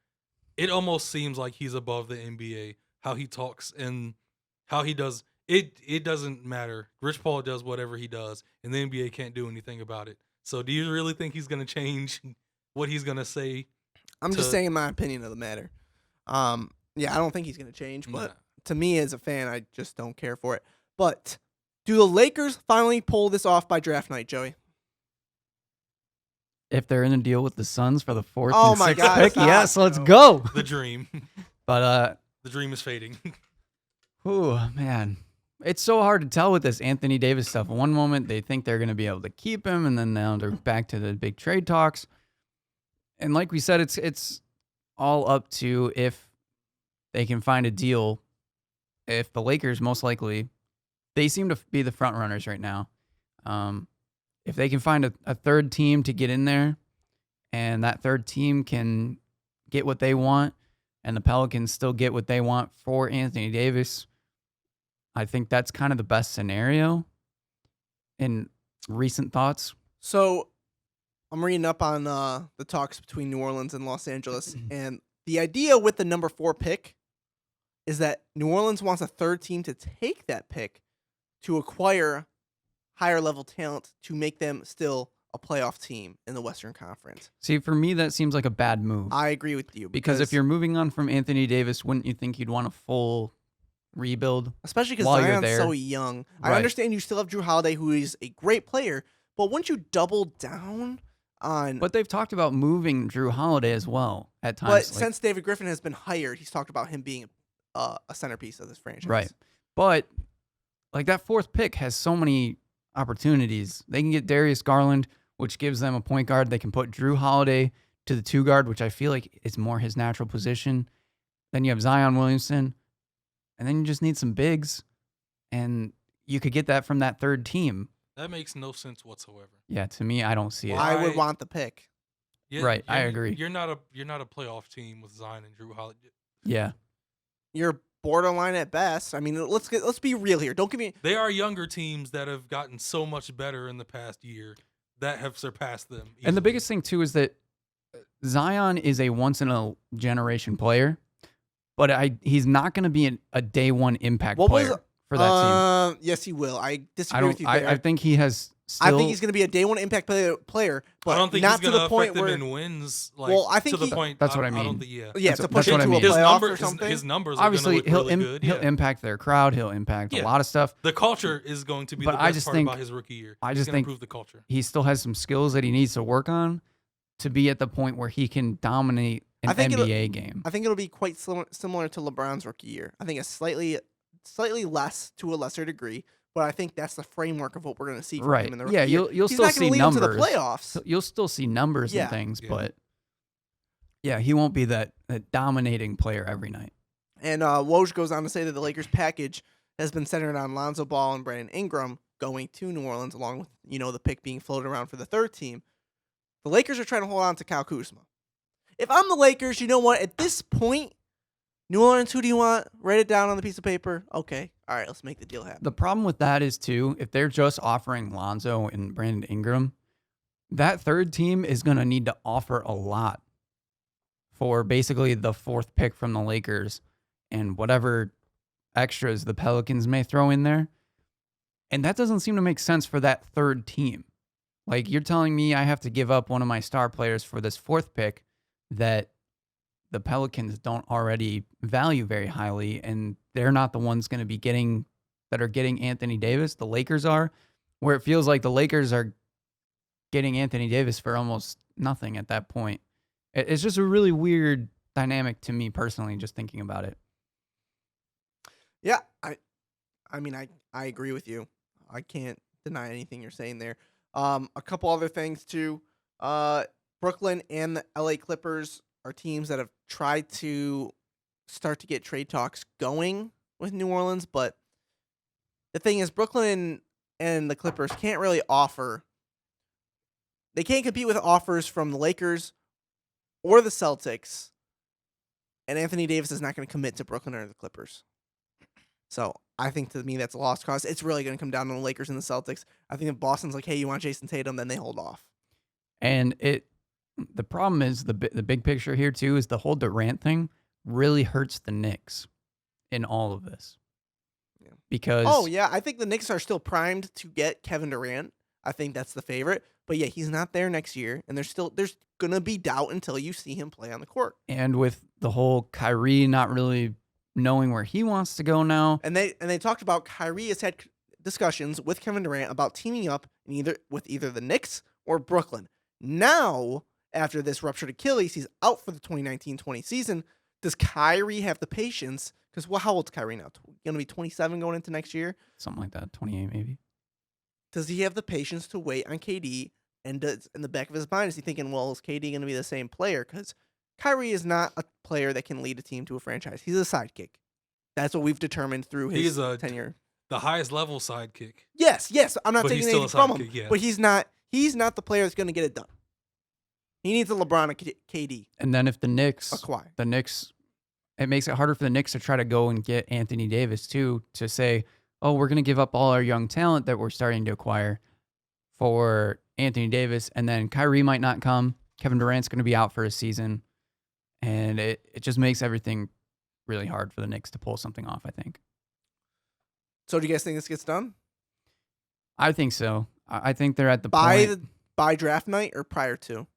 it almost seems like he's above the NBA. How he talks and how he does it doesn't matter. Rich Paul does whatever he does, and the NBA can't do anything about it. So, do you really think he's going to change what he's going to say? I'm just saying my opinion of the matter. I don't think he's going to change, but to me as a fan, I just don't care for it. But do the Lakers finally pull this off by draft night, Joey? If they're in a deal with the Suns for the 4th Oh and my 6th God, pick, stop. yes, let's No. go. The dream. But The dream is fading. man, it's so hard to tell with this Anthony Davis stuff. One moment they think they're going to be able to keep him, and then now they're back to the big trade talks. And like we said, it's all up to if they can find a deal. If the Lakers, most likely, they seem to be the front runners right now. If they can find a third team to get in there, and that third team can get what they want, and the Pelicans still get what they want for Anthony Davis, I think that's kind of the best scenario in recent thoughts. So I'm reading up on the talks between New Orleans and Los Angeles, and the idea with the number 4 pick is that New Orleans wants a third team to take that pick to acquire higher level talent to make them still a playoff team in the Western Conference. See, for me, that seems like a bad move. I agree with you. Because if you're moving on from Anthony Davis, wouldn't you think you'd want a full rebuild? Especially because while you're Zion's there? so young. I Right. understand you still have Drew Holiday, who is a great player, but wouldn't you double down on... But they've talked about moving Drew Holiday as well at times. But since David Griffin has been hired, he's talked about him being a centerpiece of this franchise. Right. But like that 4th pick has so many opportunities. They can get Darius Garland, which gives them a point guard. They can put Drew Holiday to the 2 guard, which I feel like is more his natural position. Then you have Zion Williamson, and then you just need some bigs, and you could get that from that third team. That makes no sense whatsoever. Yeah, to me, I don't see it. I would Why- want the pick. Right, I agree. You're not a playoff team with Zion and Drew Holiday. Yeah. You're borderline at best. I mean, let's be real here. Don't give me... They are younger teams that have gotten so much better in the past year that have surpassed them. And the easily. biggest thing, too, is that Zion is a once-in-a-generation player, but he's not going to be a day-one impact What was- player for that team. Yes, he will. I I disagree don't. with you there. I think he has still. I think he's going to be a day one impact player, but I don't think not he's to going the to point affect where. them in wins. Like, Well, I think to the he- point. That's what I I don't mean. think, yeah. Yeah, That's- to push that's what I into mean. a His playoff number, or something. his numbers Obviously, are going to look really good. he'll Yeah. impact their crowd. He'll impact a Yeah. lot of stuff. The culture is going to be But the I best just part think- about his rookie year. I He's just gonna think- improve the culture. He still has some skills that he needs to work on to be at the point where he can dominate an I think it'll- NBA game. I think it'll be quite similar to LeBron's rookie year. I think it's slightly less to a lesser degree, but I think that's the framework of what we're going to see from Right. him in the Yeah, rookie year. you'll He's still not gonna see lead him to numbers. the playoffs. So you'll still see numbers Yeah. and things, Yeah. but yeah, he won't be that dominating player every night. And Woj goes on to say that the Lakers package has been centered on Lonzo Ball and Brandon Ingram going to New Orleans, along with the pick being floated around for the third team. The Lakers are trying to hold on to Kyle Kuzma. If I'm the Lakers, you know what? At this point, New Orleans, who do you want? Write it down on the piece of paper. Okay, all right, let's make the deal happen. The problem with that is too, if they're just offering Lonzo and Brandon Ingram, that third team is going to need to offer a lot for basically the fourth pick from the Lakers and whatever extras the Pelicans may throw in there. And that doesn't seem to make sense for that third team. Like, you're telling me I have to give up one of my star players for this fourth pick that the Pelicans don't already value very highly, and they're not the ones going to be getting Anthony Davis. The Lakers are, where it feels like the Lakers are getting Anthony Davis for almost nothing at that point. It's just a really weird dynamic to me personally, just thinking about it. Yeah, I mean, I agree with you. I can't deny anything you're saying there. A couple other things too. Brooklyn and the LA Clippers are teams that have tried to start to get trade talks going with New Orleans, but the thing is, Brooklyn and the Clippers can't really offer. They can't compete with offers from the Lakers or the Celtics, and Anthony Davis is not going to commit to Brooklyn or the Clippers. So I think, to me, that's a lost cause. It's really going to come down to the Lakers and the Celtics. I think if Boston's like, hey, you want Jason Tatum, then they hold off. And the problem is the big picture here too is the whole Durant thing really hurts the Knicks in all of this. Yeah. Because I think the Knicks are still primed to get Kevin Durant. I think that's the favorite. But yeah, he's not there next year, and there's gonna be doubt until you see him play on the court. And with the whole Kyrie not really knowing where he wants to go now. And they talked about Kyrie has had discussions with Kevin Durant about teaming up with either the Knicks or Brooklyn. Now, after this ruptured Achilles, he's out for the 2019-20 season. Does Kyrie have the patience? Because how old's Kyrie now? Going to be 27 going into next year? Something like that, 28 maybe. Does he have the patience to wait on KD? And in the back of his mind, is he thinking, well, is KD going to be the same player? Because Kyrie is not a player that can lead a team to a franchise. He's a sidekick. That's what we've determined through his tenure. The highest level sidekick. Yes. I'm not But taking he's still anything a from him. sidekick, yeah. But he's not the player that's going to get it done. He needs a LeBron and KD. And then if the Knicks, Acquire. It makes it harder for the Knicks to try to go and get Anthony Davis too, to say, oh, we're going to give up all our young talent that we're starting to acquire for Anthony Davis, and then Kyrie might not come. Kevin Durant's going to be out for a season, and it just makes everything really hard for the Knicks to pull something off, I think. So do you guys think this gets done? I think so. I think they're at the point. By draft night or prior to?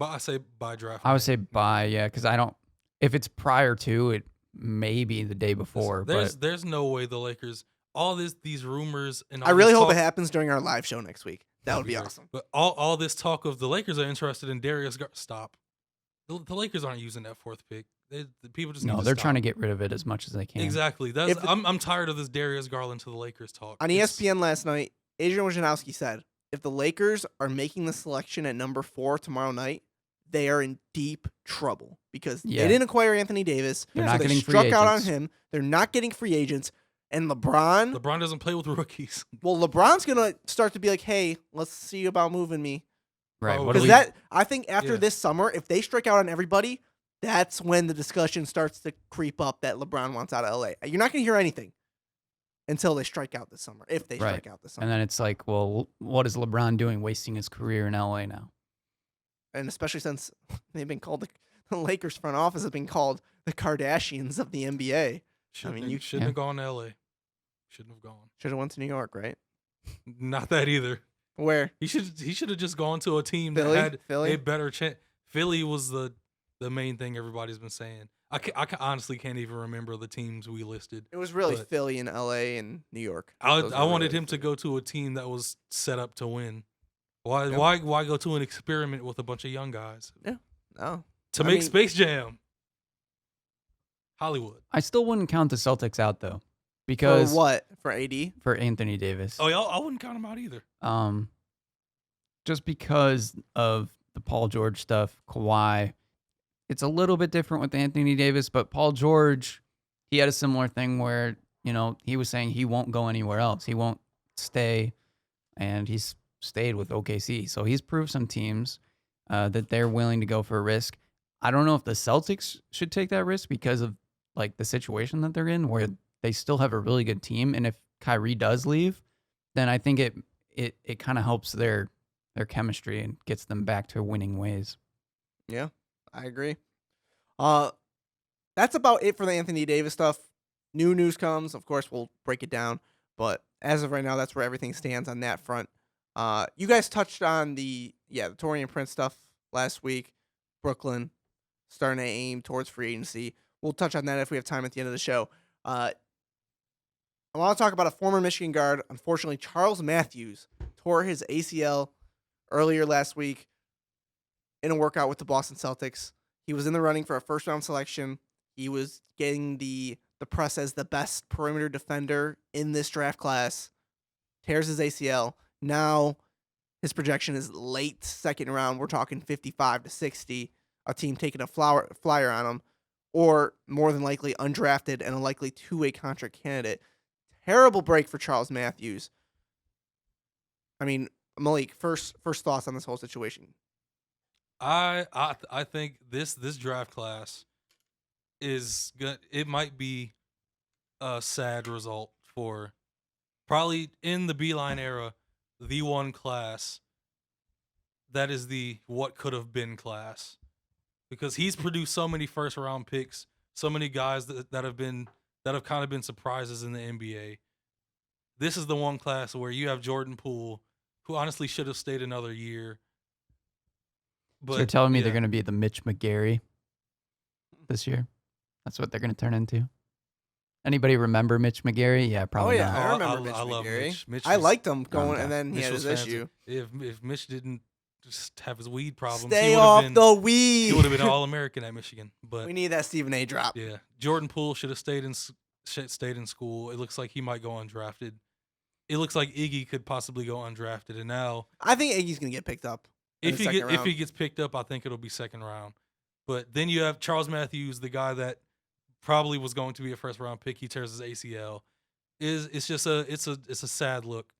I say by draft. I would say by, yeah, because I don't. If it's prior to, it may be the day before. There's no way the Lakers. All these rumors and all I really this hope talk, it happens during our live show next week. That would be great. awesome. But all this talk of the Lakers are interested in Darius. Stop. The Lakers aren't using that fourth pick. The people just need to they're stop. trying to get rid of it as much as they can. Exactly. I'm tired of this Darius Garland to the Lakers talk. On ESPN last night, Adrian Wojnarowski said, if the Lakers are making the selection at number 4 tomorrow night, they are in deep trouble because they didn't acquire Anthony Davis. They're so not they getting struck free out on agents. him. They're not getting free agents. And LeBron doesn't play with rookies. Well, LeBron's going to start to be like, hey, let's see about moving me. Right. Oh, What do Because we, I think after this summer, if they strike out on everybody, that's when the discussion starts to creep up that LeBron wants out of LA. You're not going to hear anything until they strike out this summer, if they strike out this summer. and then it's like, well, what is LeBron doing wasting his career in LA now? And especially since they've been called the Lakers front office has been called the Kardashians of the NBA. You shouldn't have gone to LA. Shouldn't have gone. Should have went to New York, right? Not that either. Where? He should have just gone to a team Philly? that had Philly? a better chance. Philly was the main thing everybody's been saying. I honestly can't even remember the teams we listed. It was really But- Philly and LA and New York. I Those wanted were him to go to a team that was set up to win. Why Yep. why go to an experiment with a bunch of young guys No. to I make mean- Space Jam? Hollywood. I still wouldn't count the Celtics out though. because For what? For AD? for Anthony Davis. Oh, yeah, I wouldn't count him out either. Just because of the Paul George stuff, Kawhi. It's a little bit different with Anthony Davis, but Paul George, he had a similar thing where, he was saying he won't go anywhere else. He won't stay, and he's stayed with OKC. So he's proved some teams that they're willing to go for a risk. I don't know if the Celtics should take that risk because of like the situation that they're in, where they still have a really good team, and if Kyrie does leave, then I think it kind of helps their chemistry and gets them back to winning ways. Yeah, I agree. That's about it for the Anthony Davis stuff. New news comes, of course, we'll break it down. But as of right now, that's where everything stands on that front. You guys touched on the Taurean Prince stuff last week. Brooklyn starting to aim towards free agency. We'll touch on that if we have time at the end of the show. I want to talk about a former Michigan guard. Unfortunately, Charles Matthews tore his ACL earlier last week in a workout with the Boston Celtics. He was in the running for a first-round selection. He was getting the press as the best perimeter defender in this draft class. Tears his ACL. Now his projection is late second round. We're talking 55 to 60. A team taking a flyer on him, or more than likely undrafted and a likely two-way contract candidate. Terrible break for Charles Matthews. I mean, Malik, first thoughts on this whole situation. I think this draft class is good. It might be a sad result for probably in the Beeline era, the one class that is the what could have been class, because he's produced so many first round picks, so many guys that have kind of been surprises in the NBA. This is the one class where you have Jordan Poole, who honestly should have stayed another year. But So you're telling me they're yeah. going to be the Mitch McGarry this year? That's what they're going to turn into? Anybody remember Mitch McGarry? Yeah, probably yeah. not. I remember Mitch love McGarry. Mitch. Mitch I was- liked him going, Okay. and then he Mitch had was his fantastic. issue. If Mitch didn't just have his weed problems, Stay he would off have been the weed. he would have been All-American at Michigan. But We need that Stephen A. drop. yeah, Jordan Poole should have stayed in school. It looks like he might go undrafted. It looks like Iggy could possibly go undrafted, and now I think Iggy's gonna get picked up. if in the second if round. he gets picked up, I think it'll be second round. But then you have Charles Matthews, the guy that probably was going to be a first round pick. He tears his ACL. It's a sad look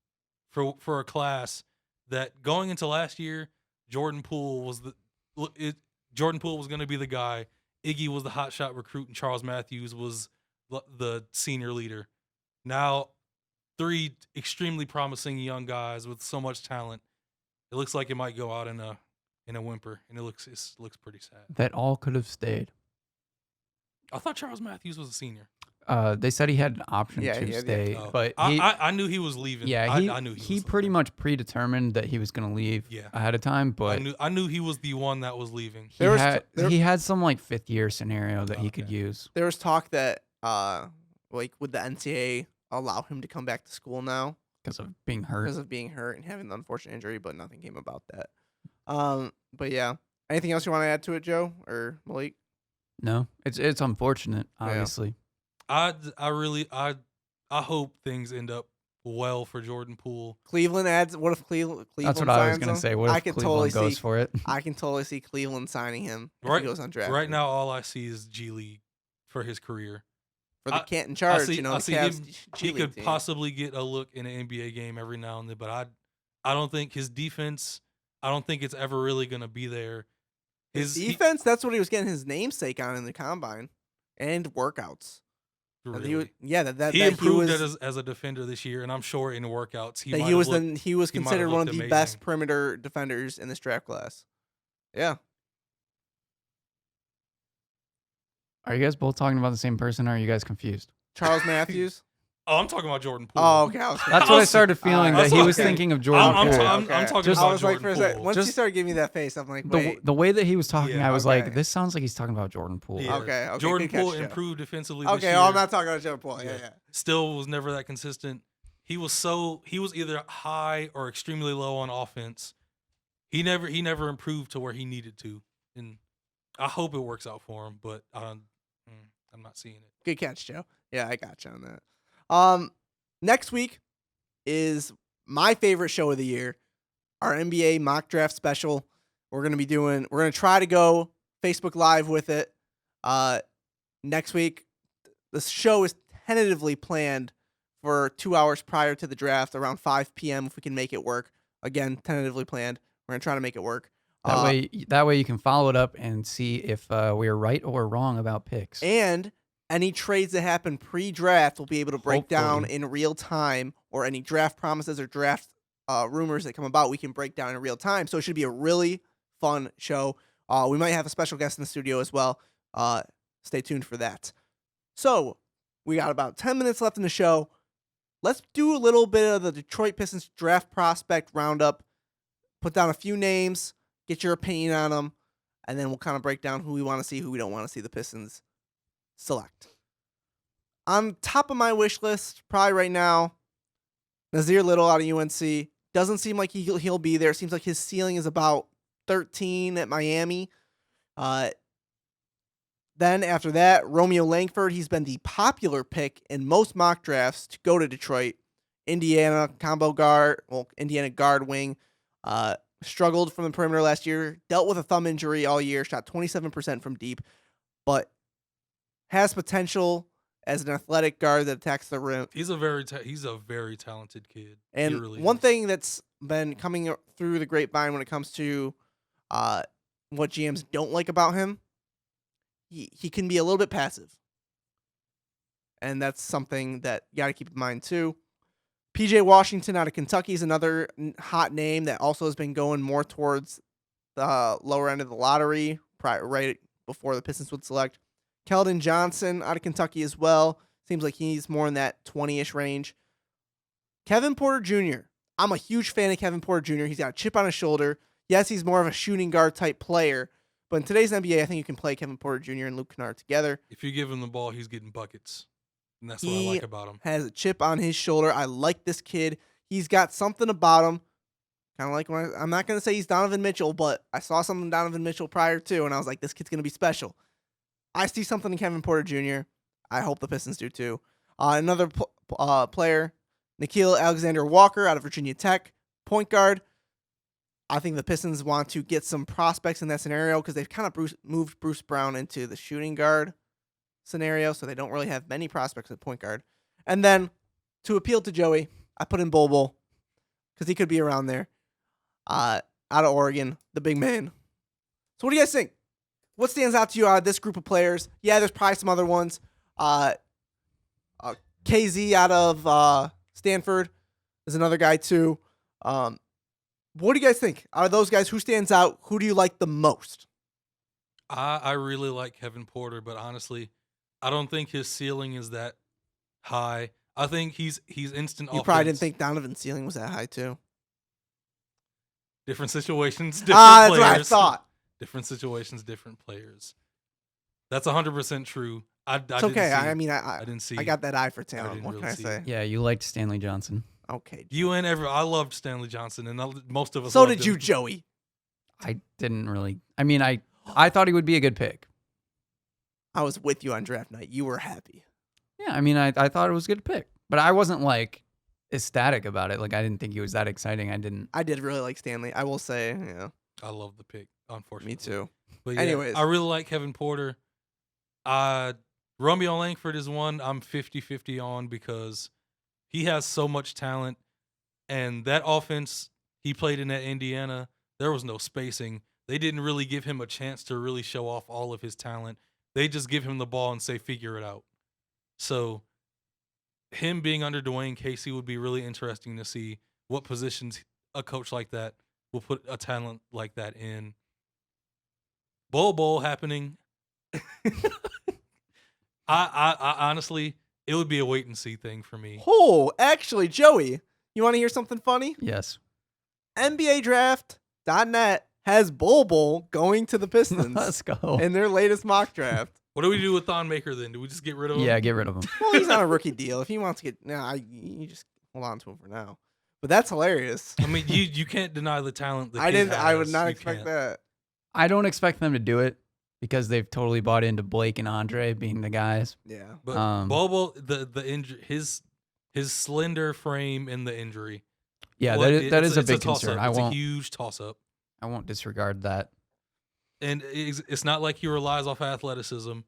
for a class that going into last year, Jordan Poole was going to be the guy. Iggy was the hotshot recruit, and Charles Matthews was the senior leader. Now, three extremely promising young guys with so much talent. It looks like it might go out in a whimper, and it looks pretty sad. That all could have stayed. I thought Charles Matthews was a senior. They said he had an option Yeah, to he had- stay, Oh. but he, I knew he was leaving. yeah, I knew he was pretty leaving. much predetermined that he was going to leave Yeah. ahead of time. But I knew he was the one that was leaving. he There was had there- he had some like fifth year scenario that he could Okay. use. There was talk that would the NCAA allow him to come back to school now Because of being hurt. because of being hurt and having the unfortunate injury, but nothing came about that. But yeah, anything else you want to add to it, Joe or Malik? No, it's unfortunate, obviously. I hope things end up well for Jordan Poole. Cleveland adds. What if Cleveland? That's what I was signs gonna him? say. What I if can Cleveland totally goes see. for it? I can totally see Cleveland signing him if Right- he goes undrafted. Right now, all I see is G League for his career. for the I- Canton Charge, see- you know, I the see Cavs him- G He League could team. possibly get a look in an NBA game every now and then, but I don't think his defense. I don't think it's ever really gonna be there. His he- defense. That's what he was getting his namesake on in the combine and workouts. That really. He was, yeah, that He that improved he was, as a defender this year, and I'm sure in workouts he that might he was have looked, he was he might have considered one of looked the best amazing. perimeter defenders in this draft class. Yeah, Are you guys both talking about the same person, or are you guys confused? Charles Matthews. Oh, I'm talking about Jordan Poole. Oh, okay. I was That's what I started feeling, Alright, that he was okay. thinking of Jordan I'm Poole. talking Just- about I was like, Jordan for a second, Poole. once you Just- started giving me that face, I'm like, wait. The way that he was talking, Yeah, I was okay. like, this sounds like he's talking about Jordan Poole. Yeah. Okay, Jordan good catch, Poole Joe. improved defensively this Okay, year. oh, I'm not talking about Joe Paul. Yeah, yeah. Still was never that consistent. He was either high or extremely low on offense. He never improved to where he needed to, and I hope it works out for him. But I'm not seeing it. Good catch, Joe. Yeah, I got you on that. Next week is my favorite show of the year, our NBA mock draft special. We're going to try to go Facebook Live with it. Next week, the show is tentatively planned for 2 hours prior to the draft, around 5 p.m. if we can make it work. Again, tentatively planned. We're going to try to make it work. That way you can follow it up and see if we are right or wrong about picks. And any trades that happen pre-draft, we'll be able to break down Hopefully. in real time, or any draft promises or draft rumors that come about, we can break down in real time. So it should be a really fun show. We might have a special guest in the studio as well. Stay tuned for that. So we got about 10 minutes left in the show. Let's do a little bit of the Detroit Pistons draft prospect roundup. Put down a few names, get your opinion on them, and then we'll kind of break down who we want to see, who we don't want to see the Pistons select. On top of my wish list, probably right now, Nazir Little out of UNC. Doesn't seem like he'll be there. Seems like his ceiling is about 13 at Miami. Then after that, Romeo Langford. He's been the popular pick in most mock drafts to go to Detroit. Indiana combo guard, Indiana guard wing. Struggled from the perimeter last year. Dealt with a thumb injury all year. Shot 27% from deep, but has potential as an athletic guard that attacks the rim. He's a very talented kid. And He really one is. thing that's been coming through the grapevine when it comes to what GMs don't like about him, he can be a little bit passive. And that's something that you got to keep in mind too. PJ Washington out of Kentucky is another hot name that also has been going more towards the lower end of the lottery, right before the Pistons would select. Keldon Johnson out of Kentucky as well. Seems like he's more in that 20-ish range. Kevin Porter Jr. I'm a huge fan of Kevin Porter Jr. He's got a chip on his shoulder. Yes, he's more of a shooting guard type player, but in today's NBA, I think you can play Kevin Porter Jr. and Luke Kennard together. If you give him the ball, he's getting buckets. And that's what He I like about him. has a chip on his shoulder. I like this kid. He's got something about him. Kind of like I'm not going to say he's Donovan Mitchell, but I saw something Donovan Mitchell prior to, and I was like, this kid's going to be special. I see something in Kevin Porter Jr. I hope the Pistons do too. Another player, Nickeil Alexander-Walker out of Virginia Tech, point guard. I think the Pistons want to get some prospects in that scenario because they've kind of moved Bruce Brown into the shooting guard scenario, so they don't really have many prospects at point guard. And then, to appeal to Joey, I put in Bol because he could be around there. Out of Oregon, the big man. So what do you guys think? What stands out to you out of this group of players? Yeah, there's probably some other ones. KZ out of Stanford is another guy too. What do you guys think? Out of those guys, who stands out? Who do you like the most? I really like Kevin Porter, but honestly, I don't think his ceiling is that high. I think he's instant offense. You probably didn't think Donovan's ceiling was that high too. Different situations, different That's players. what I thought. Different situations, different players. That's 100% true. It's okay. I didn't see. I got that eye for talent. didn't What really can I see say? it. Yeah, you liked Stanley Johnson. Okay. I loved Stanley Johnson, and most of us. So loved did you, him. Joey. I didn't really. I mean, I thought he would be a good pick. I was with you on draft night. You were happy. Yeah, I mean, I thought it was a good pick, but I wasn't like ecstatic about it. Like I didn't think he was that exciting. I did really like Stanley. I will say, I love the pick. Unfortunately, me too. But yeah, Anyways. I really like Kevin Porter. Romeo Langford is one I'm 50-50 on because he has so much talent, and that offense he played in at Indiana, there was no spacing. They didn't really give him a chance to really show off all of his talent. They just give him the ball and say, figure it out. So him being under Dwayne Casey would be really interesting to see what positions a coach like that will put a talent like that in. Bol happening. I honestly, it would be a wait and see thing for me. Oh, actually, Joey, you want to hear something funny? Yes. NBA Draft.net has Bol going to the Pistons Let's go. in their latest mock draft. What do we do with Thon Maker then? Do we just get rid of him? Yeah, get rid of him. Well, he's on a rookie deal. If he wants to get, you just hold on to him for now. But that's hilarious. I mean, you can't deny the talent. The I kid didn't. I would has. not You expect can't. that. I don't expect them to do it because they've totally bought into Blake and Andre being the guys. Yeah. But Um, Bobo, the injury, his his slender frame and the injury. Yeah, Well, that is a it's big toss-up. concern. It's a huge toss-up. I won't disregard that. And it's not like he relies off athleticism.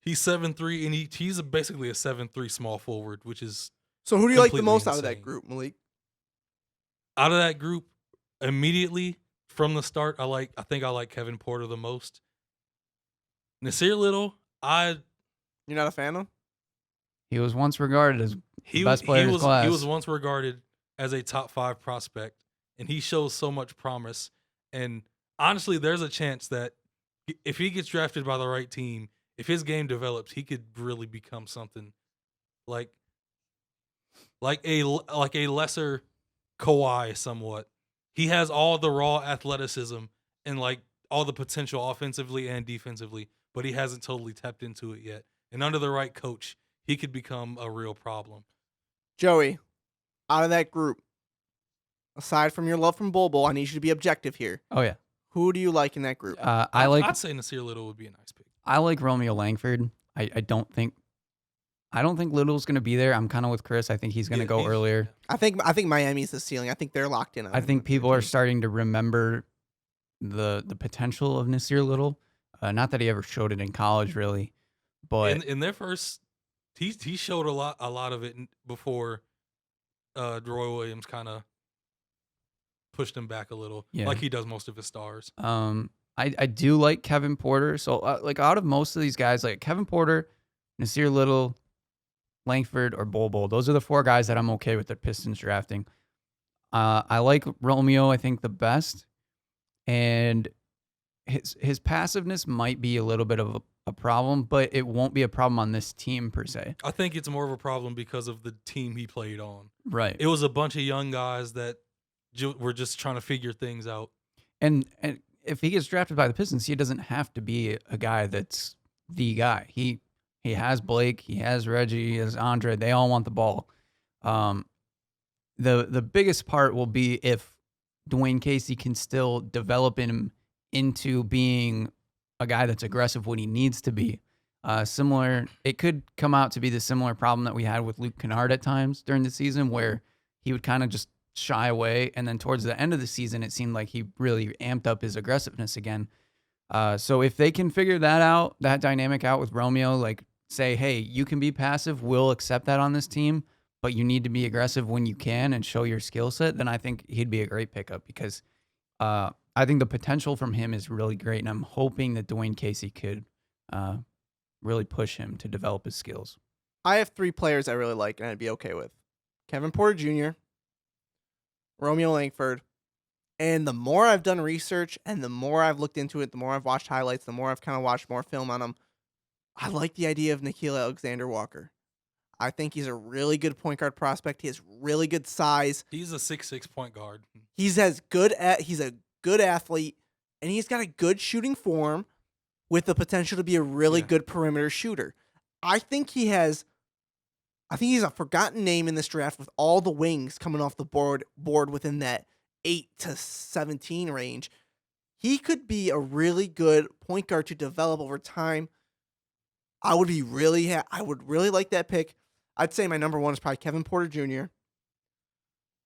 He's 7'3", and he's basically a 7'3" small forward, which is So who do you like the completely most out of that insane. group, Malik? Out of that group, immediately from the start, I think I like Kevin Porter the most. Nasir Little, You're not a fan of him? He was once regarded as he the best player in his class. He was once regarded as a top 5 prospect, and he shows so much promise. And honestly, there's a chance that if he gets drafted by the right team, if his game develops, he could really become something like a lesser Kawhi somewhat. He has all the raw athleticism and like all the potential offensively and defensively, but he hasn't totally tapped into it yet. And under the right coach, he could become a real problem. Joey, out of that group, aside from your love from Bobo, I need you to be objective here. Oh yeah. Who do you like in that group? I'd say Nasir Little would be a nice pick. I like Romeo Langford. I don't think Little's going to be there. I'm kind of with Chris. I think he's going to go earlier. I think Miami's the ceiling. I think they're locked in. I think people are starting to remember the potential of Nasir Little. Not that he ever showed it in college, really, but in their first, he showed a lot of it before Roy Williams kind of pushed him back a little, like he does most of his stars. I do like Kevin Porter. So like out of most of these guys, like Kevin Porter, Nasir Little, Langford, or Bol, those are the 4 guys that I'm okay with the Pistons drafting. I like Romeo, I think, the best. And his passiveness might be a little bit of a problem, but it won't be a problem on this team per se. I think it's more of a problem because of the team he played on. Right. It was a bunch of young guys that were just trying to figure things out. And if he gets drafted by the Pistons, he doesn't have to be a guy that's the guy. He has Blake, he has Reggie, he has Andre. They all want the ball. The biggest part will be if Dwayne Casey can still develop him into being a guy that's aggressive when he needs to be. It could come out to be the similar problem that we had with Luke Kennard at times during the season, where he would kind of just shy away, and then towards the end of the season, it seemed like he really amped up his aggressiveness again. So if they can figure that dynamic out with Romeo, like say, hey, you can be passive, we'll accept that on this team, but you need to be aggressive when you can and show your skill set, then I think he'd be a great pickup because I think the potential from him is really great, and I'm hoping that Dwayne Casey could really push him to develop his skills. I have 3 players I really like and I'd be okay with. Kevin Porter Jr., Romeo Langford, and the more I've done research and the more I've looked into it, the more I've watched highlights, the more I've kind of watched more film on him, I like the idea of Nickeil Alexander-Walker. I think he's a really good point guard prospect. He has really good size. He's a 6'6" point guard. He's a good athlete, and he's got a good shooting form with the potential to be a really good perimeter shooter. I think he's a forgotten name in this draft with all the wings coming off the board within that 8 to 17 range. He could be a really good point guard to develop over time. I would really like that pick. I'd say my number 1 is probably Kevin Porter Jr.,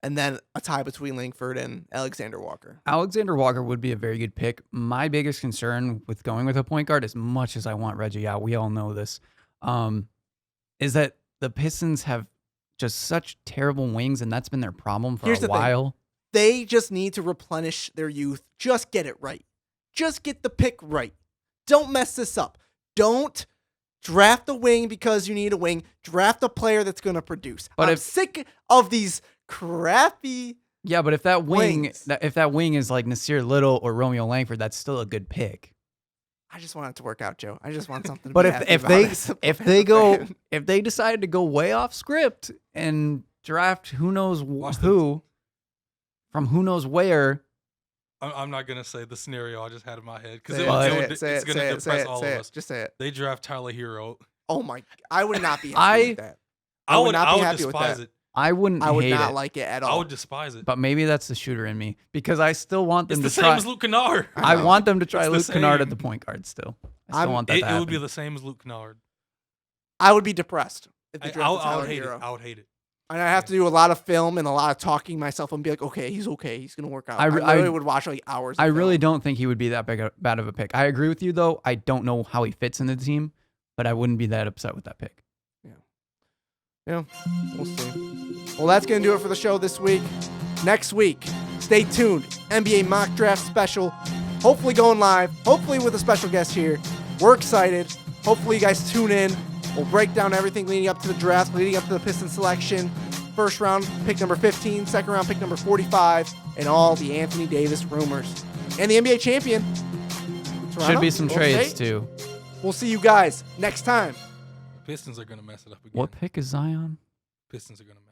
and then a tie between Langford and Alexander Walker. Alexander Walker would be a very good pick. My biggest concern with going with a point guard, as much as I want Reggie out, we all know this, is that the Pistons have just such terrible wings, and that's been their problem for a while. They just need to replenish their youth. Just get it right. Just get the pick right. Don't mess this up. Don't draft a wing because you need a wing. Draft a player that's going to produce. But I'm sick of these crappy. Yeah, but if that wing is like Nasir Little or Romeo Langford, that's still a good pick. I just want it to work out, Joe. I just want something to but be if they decide to go way off script and draft who knows who from who knows where. I'm not going to say the scenario I just had in my head because it's going to depress all of us. Just say it. They draft Tyler Hero. Oh my! I would not be happy with that. I would not be happy with that. It. I wouldn't. I would not like it at all. I would despise it. But maybe that's the shooter in me because I still want them to try. It's the same as Luke Kennard. I want them to try Luke Kennard at the point guard still. I still want that to happen. It would be the same as Luke Kennard. I would be depressed if they I drafted would Tyler hate Hero. it. I would hate it. And I have to do a lot of film and a lot of talking myself and be like, okay, he's going to work out. I really would watch like hours. I really don't think he would be that bad of a pick. I agree with you, though. I don't know how he fits in the team, but I wouldn't be that upset with that pick. Yeah, we'll see. Well, that's going to do it for the show this week. Next week, stay tuned. NBA mock draft special. Hopefully going live. Hopefully with a special guest here. We're excited. Hopefully you guys tune in. We'll break down everything leading up to the draft, leading up to the Pistons selection. First round pick number 15, second round pick number 45, and all the Anthony Davis rumors. And the NBA champion, Toronto, Should be some Golden trades, State. too. We'll see you guys next time. Pistons are going to mess it up again. What pick is Zion? Pistons are going to